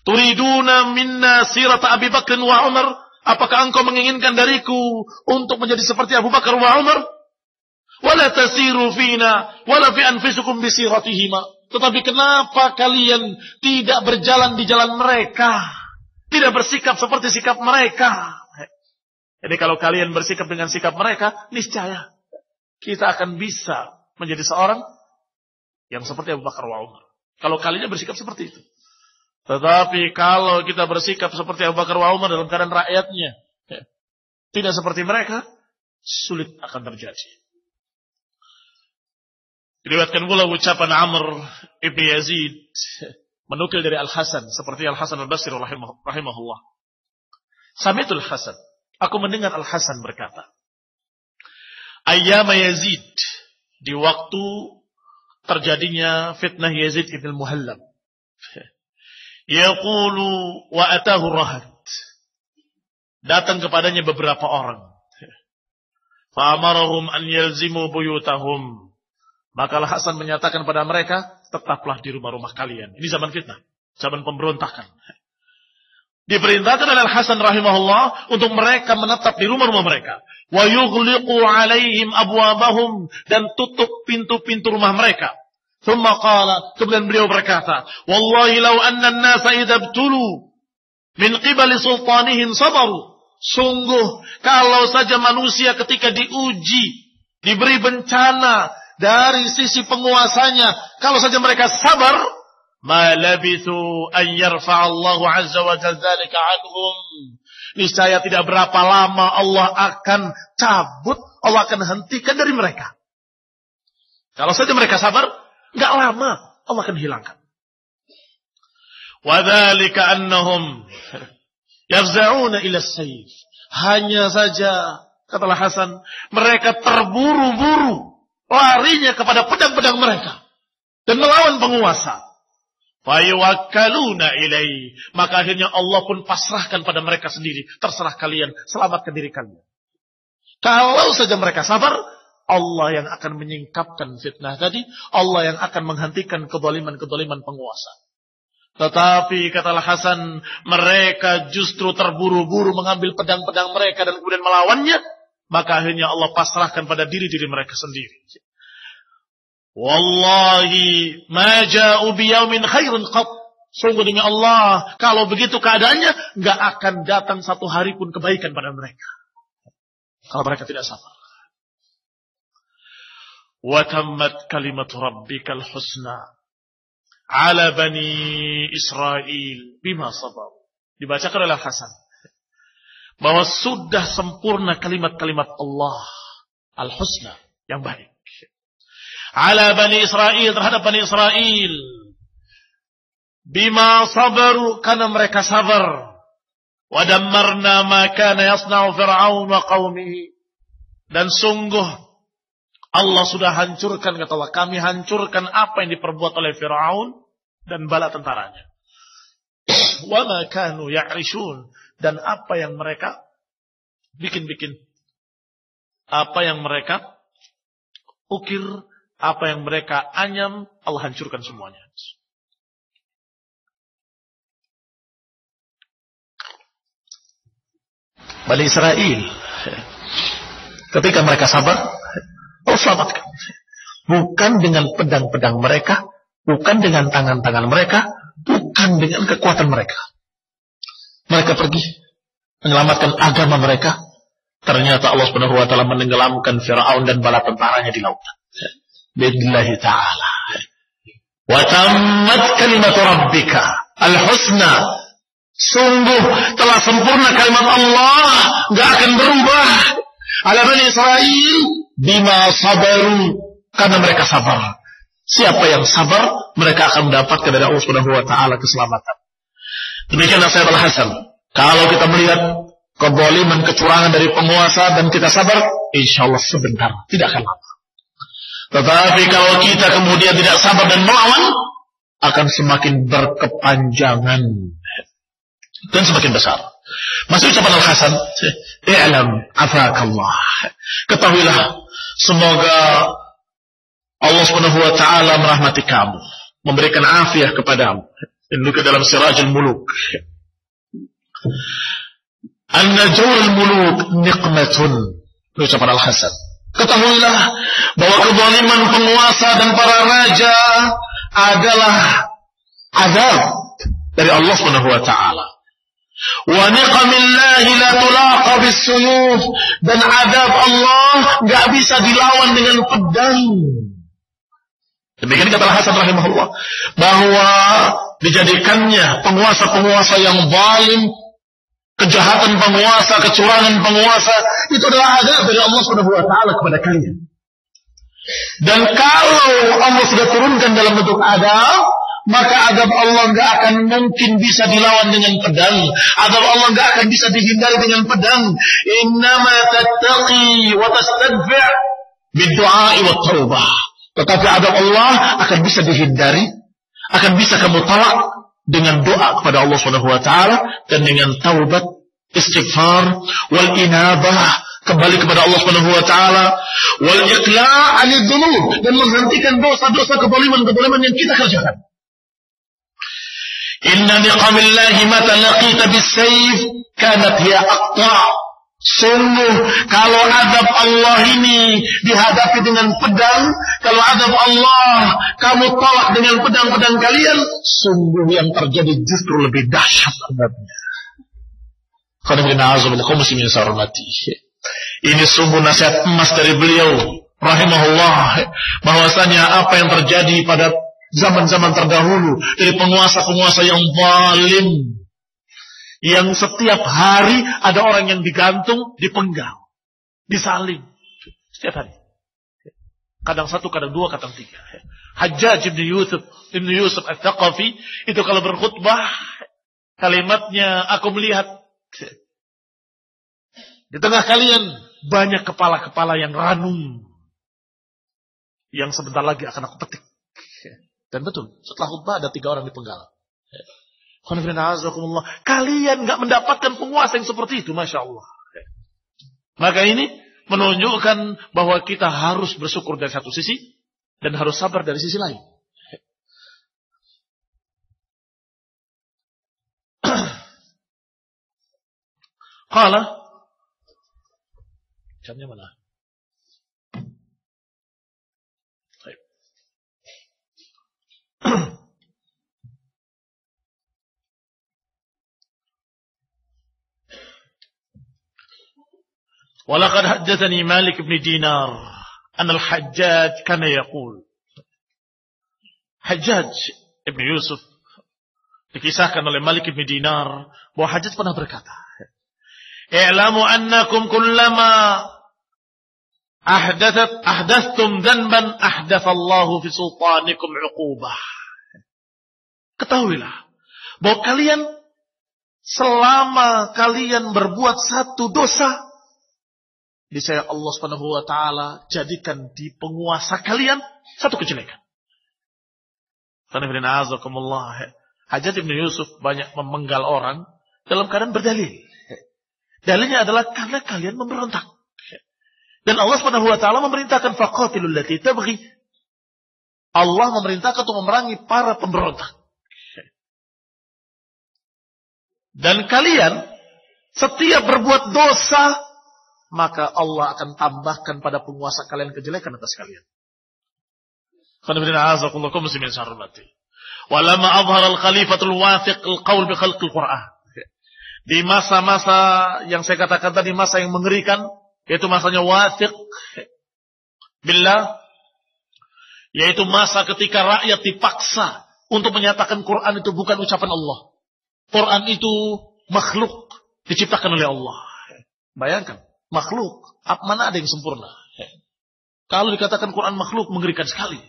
Speaker 1: Turiduna minna sirata Abi Bakr wa Umar. Apakah engkau menginginkan dariku untuk menjadi seperti Abu Bakar wa Umar? Wala tasiru fina wala fi anfusikum bisiratihima. Tetapi kenapa kalian tidak berjalan di jalan mereka? Tidak bersikap seperti sikap mereka? Jadi kalau kalian bersikap dengan sikap mereka, niscaya kita akan bisa menjadi seorang yang seperti Abu Bakar wa Umar. Kalau kalian bersikap seperti itu. Tetapi kalau kita bersikap seperti Abu Bakar wa Umar dalam keadaan rakyatnya tidak seperti mereka, sulit akan terjadi. Diriwayatkan pula ucapan Amr ibn Yazid menukil dari Al-Hasan seperti Al-Hasan Al-Basri rahimahullah. Sami'tul Hasan, aku mendengar Al-Hasan berkata, Ayyama Yazid, di waktu terjadinya fitnah Yazid ibn Muhallab, yaqulu wa atahu rahat, datang kepadanya beberapa orang, fa'amarahum an yalzimu buyutahum, maka Al-Hasan menyatakan pada mereka, tetaplah di rumah-rumah kalian. Ini zaman fitnah, zaman pemberontakan. Diperintahkan oleh Al-Hasan rahimahullah untuk mereka menetap di rumah-rumah mereka. Wa yughliqu alaihim abwabahum, dan tutup pintu-pintu rumah mereka. Thumma qala, kemudian beliau berkata, wallahi law anna an-nasa idza ibtulu min qibali sultanihim sabaru. Sungguh kalau saja manusia ketika diuji, diberi bencana dari sisi penguasanya, kalau saja mereka sabar, ma labithu an yarfa'allahu azza wa jalla dzalika anhum. Niscaya tidak berapa lama Allah akan cabut, Allah akan hentikan dari mereka. Kalau saja mereka sabar, enggak lama Allah akan hilangkan. Wa dzalika annahum yafza'una ila as-sayf. Hanya saja, kata Hasan, mereka terburu-buru larinya kepada pedang-pedang mereka dan melawan penguasa. Fayuwakkaluna ilaihi, maka akhirnya Allah pun pasrahkan pada mereka sendiri. Terserah kalian, selamatkan diri kalian. Kalau saja mereka sabar, Allah yang akan menyingkapkan fitnah tadi, Allah yang akan menghentikan kezaliman-kezaliman penguasa. Tetapi kata Hasan, mereka justru terburu-buru mengambil pedang-pedang mereka dan kemudian melawannya, maka akhirnya Allah pasrahkan pada diri-diri mereka sendiri. Wallahi ma ja'u biyaumin khairin qat. Sungguh demi Allah, kalau begitu keadaannya, enggak akan datang satu hari pun kebaikan pada mereka. Kalau mereka tidak sabar. Wa tammat kalimatu rabbikal husna ala bani Israel bima sabar. Dibacakan oleh Hasan bahwa sudah sempurna kalimat-kalimat Allah al-husna, yang baik, ala bani Israel, terhadap bani Israel, bima sabaru, karena mereka sabar, wa dammarna ma kana yasna'u fir'aun wa qaumihi, dan sungguh Allah sudah hancurkan, kata Allah, kami hancurkan apa yang diperbuat oleh Fir'aun dan bala tentaranya. Wa ma kanu ya'rishun, dan apa yang mereka bikin-bikin, apa yang mereka ukir, apa yang mereka anyam, Allah hancurkan semuanya. Bani Israel, ketika mereka sabar, Allah selamatkan. Bukan dengan pedang-pedang mereka, bukan dengan tangan-tangan mereka, bukan dengan kekuatan mereka. Mereka pergi menyelamatkan agama mereka. Ternyata Allah Subhanahu wa taala menenggelamkan Firaun dan bala tentaranya di lautan. Billahi ta'ala. Wa tammat kalimatu rabbika al-husna. Sungguh telah sempurna kalimat Allah, enggak akan berubah. Ala bani Israel bima sabaru, karena mereka sabar. Siapa yang sabar, mereka akan mendapatkan dari Allah Subhanahu wa taala keselamatan. Demikian nasihat Al-Hasan. Kalau kita melihat kezaliman, kecurangan dari penguasa dan kita sabar, insyaallah sebentar, tidak akan lama. Tetapi kalau kita kemudian tidak sabar dan melawan, akan semakin berkepanjangan dan semakin besar. Masih ucapan Al-Hasan, i'lam afakallah. Ketahuilah, semoga Allah Subhanahu wa taala merahmati kamu, memberikan afiah kepadamu. Ini ke dalam Sirajul Muluk. Anna jawrul muluk niqmatun. Ucapan Al-Hasan. Ketahuilah bahwa kezaliman penguasa dan para raja adalah azab dari Allah Subhanahu wa taala. Wa niqamillahi la tulaqa bis-suyuf, dan azab Allah enggak bisa dilawan dengan pedang. Demikian kata Hasan rahimahullah, bahwa dijadikannya penguasa-penguasa yang zalim, kejahatan penguasa, kecurangan penguasa, itu adalah azab dari Allah Subhanahu wa taala kepada kalian. Dan kalau Allah sudah turunkan dalam bentuk azab, maka azab Allah enggak akan mungkin bisa dilawan dengan pedang. Azab Allah enggak akan bisa dihindari dengan pedang. Innama tattaqi wa tastadfi' bid-du'a wa taubah. Tetapi azab Allah akan bisa dihindari, akan bisa kamu tolak dengan doa kepada Allah Subhanahu wa taala dan dengan taubat, istighfar, wal inabah, kembali kepada Allah Subhanahu wa taala, wal iqla' 'anil dzunub, dan menghentikan dosa-dosa kezaliman-kezaliman yang kita kerjakan. Inna niqamillahi mata laqita bis-sayf kanat hiya aqta'. Sungguh kalau azab Allah ini dihadapi dengan pedang, kalau azab Allah kamu tolak dengan pedang-pedang kalian, sungguh yang terjadi justru lebih dahsyat azabnya. Ini sungguh nasihat emas dari beliau rahimahullah, bahwasanya apa yang terjadi pada zaman-zaman terdahulu dari penguasa-penguasa yang zalim, yang setiap hari ada orang yang digantung, dipenggal, disalib setiap hari. Kadang satu, kadang dua, kadang tiga. Hajjaj ibn Yusuf Al-Thaqafi itu kalau berkhutbah, kalimatnya, aku melihat di tengah kalian banyak kepala-kepala yang ranum, yang sebentar lagi akan aku petik. Dan betul, setelah khutbah ada 3 orang dipenggal. Kalian gak mendapatkan penguasa yang seperti itu, Masya Allah. Maka ini menunjukkan bahwa kita harus bersyukur dari satu sisi dan harus sabar dari sisi lain. Qala, jamnya mana? ولقد حدثني مالك بن دينار أن الحجاج كان يقول, Hajjaj ibn Yusuf dikisahkan oleh Malik ibn Dinar bahwa Hajjaj pernah berkata, "I'lamu annakum kullama ahdathtum dhanban ahdathallahu fi sultanikum 'uqubah." Ketahuilah bahwa kalian selama kalian berbuat satu dosa, niscaya Allah Subhanahu wa taala jadikan di penguasa kalian satu kejelekan. Hajjaj bin Yusuf banyak memenggal orang dalam keadaan berdalil. Dalilnya adalah karena kalian memberontak. Dan Allah Subhanahu wa taala memerintahkan faqatilul lati tabghi. Allah memerintahkan untuk memerangi para pemberontak. Dan kalian setiap berbuat dosa, maka Allah akan tambahkan pada penguasa kalian kejelekan atas kalian. Walamma azhar al-khalifatul wathiq al-qaul bi khalqil Qur'an. Di masa-masa yang saya katakan tadi, masa yang mengerikan, yaitu masanya wathiq billah, yaitu masa ketika rakyat dipaksa untuk menyatakan Quran itu bukan ucapan Allah. Quran itu makhluk diciptakan oleh Allah. Bayangkan, makhluk, mana ada yang sempurna? Kalau dikatakan Quran makhluk, mengerikan sekali.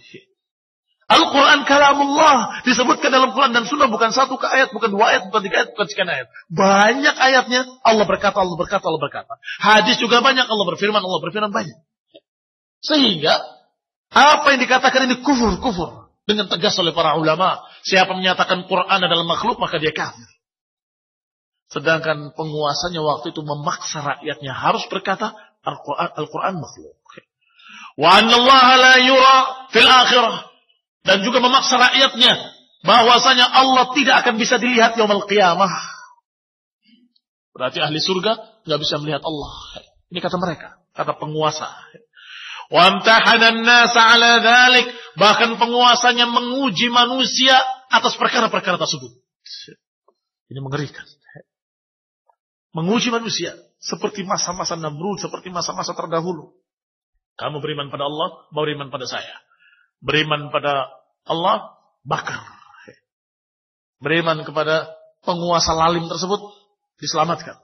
Speaker 1: Al-Quran kalamullah, disebutkan dalam Quran dan Sunnah, bukan 1 ayat, bukan 2 ayat, bukan 3 ayat, bukan sekian ayat. Banyak ayatnya, Allah berkata, Allah berkata, Allah berkata. Hadis juga banyak, Allah berfirman banyak. Sehingga, apa yang dikatakan ini kufur. Dengan tegas oleh para ulama. Siapa menyatakan Quran adalah makhluk, maka dia kafir. Sedangkan penguasanya waktu itu memaksa rakyatnya harus berkata Al-Quran makhluk. Wa annallaha la yura fil akhirah. Dan juga memaksa rakyatnya bahwasanya Allah tidak akan bisa dilihat yaumul qiyamah. Berarti ahli surga nggak bisa melihat Allah. Ini kata mereka, kata penguasa. Wa amtahana an-nas 'ala dzalik, bahkan penguasanya menguji manusia atas perkara-perkara tersebut. Ini mengerikan. menguji manusia seperti masa-masa Namrud, seperti masa-masa terdahulu. Kamu beriman pada Allah, mau beriman pada saya. Beriman pada Allah, bakar. Beriman kepada penguasa lalim tersebut, diselamatkan.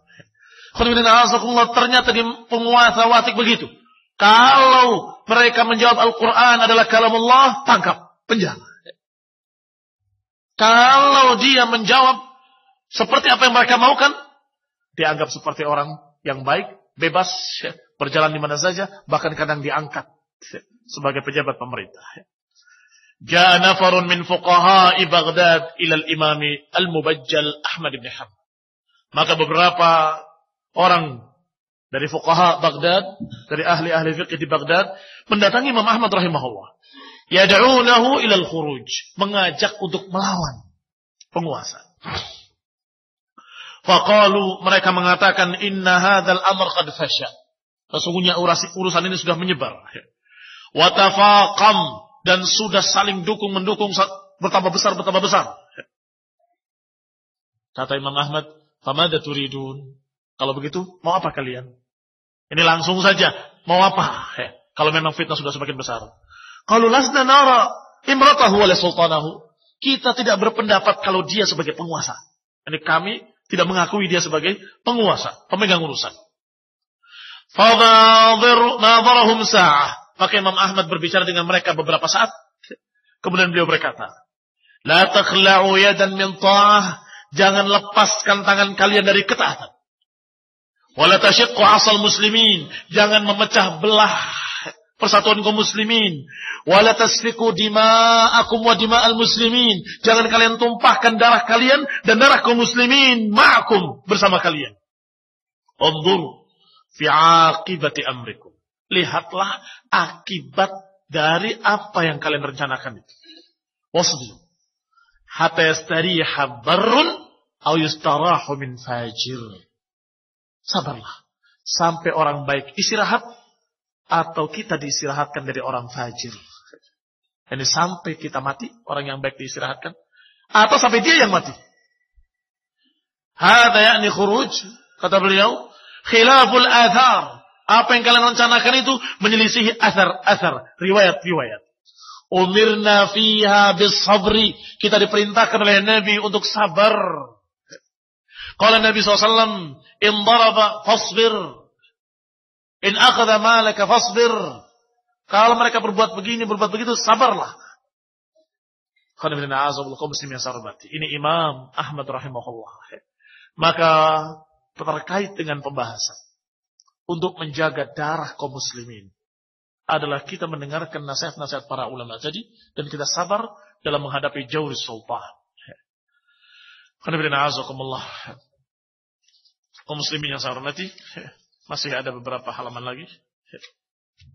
Speaker 1: Ternyata di penguasa wasik begitu. Kalau mereka menjawab Al-Quran adalah kalamullah, tangkap, penjara. Kalau dia menjawab seperti apa yang mereka maukan, dianggap seperti orang yang baik, bebas, berjalan di mana saja, bahkan kadang diangkat sebagai pejabat pemerintah. Ja'a nafarun min fuqaha'i Baghdad ila al-imami al-mubajjal Ahmad ibn Hanbal. Maka beberapa orang dari fuqaha Baghdad, dari ahli-ahli fiqh di Baghdad, mendatangi Imam Ahmad rahimahullah. Yad'unahu ila al-khuruj, mengajak untuk melawan penguasa. Faqalu, mereka mengatakan, inna hadzal amr qad fasha. Sesungguhnya urusan ini sudah menyebar. Wa tafaqam, dan sudah saling dukung-mendukung, bertambah besar. Kata Imam Ahmad, famadza turidun? Kalau begitu, mau apa kalian? Ini langsung saja, mau apa? Kalau memang fitnah sudah semakin besar. Kalau lasna nara imratahu wa sultanahu. Kita tidak berpendapat kalau dia sebagai penguasa. Ini kami tidak mengakui dia sebagai penguasa, pemegang urusan. Fadharahum sa'ah. Maka Imam Ahmad berbicara dengan mereka beberapa saat. Kemudian beliau berkata, la takhla'u yadan min ta'ah. Jangan lepaskan tangan kalian dari ketaatan. Wala tashiqqu 'asal muslimin. Jangan memecah belah persatuan kaum muslimin. Wala tasfiku dima'akum wa dima'al muslimin. Jangan kalian tumpahkan darah kalian dan darah kaum muslimin ma'akum, bersama kalian. Unzur fi 'aqibati amrikum. Lihatlah akibat dari apa yang kalian rencanakan itu. Wasbir hatta yastariha barrun aw yustarahu min fajir. Sabarlah sampai orang baik istirahat atau kita diistirahatkan dari orang fajir. Ini sampai kita mati, orang yang baik diistirahatkan, atau sampai dia yang mati. Hada yakni khuruj, kata beliau, khilaful athar. Apa yang kalian rencanakan itu menyelisihi athar, riwayat-riwayat. Umirna fiha bis sabri. Kita diperintahkan oleh Nabi untuk sabar. Qala Nabi SAW, in daraba fasbir. In akhadha malaka fasbir. Kalau mereka berbuat begini, berbuat begitu, sabarlah. Ini Imam Ahmad rahimahullah. Maka terkait dengan pembahasan untuk menjaga darah kaum muslimin adalah kita mendengarkan nasihat-nasihat para ulama tadi dan kita sabar dalam menghadapi jawri sultan. Kaum muslimin yang saya hormati, masih ada beberapa halaman lagi.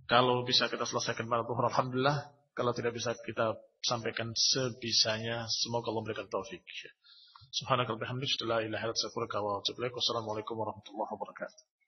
Speaker 1: Kalau bisa kita selesaikan pada zuhur, alhamdulillah. Kalau tidak bisa kita sampaikan sebisanya. Semoga Allah memberikan taufik. Subhanakallahumma wa bihamdika, la ilaha illa anta, astaghfiruka wa atubu ilaik. Wassalamualaikum warahmatullahi wabarakatuh.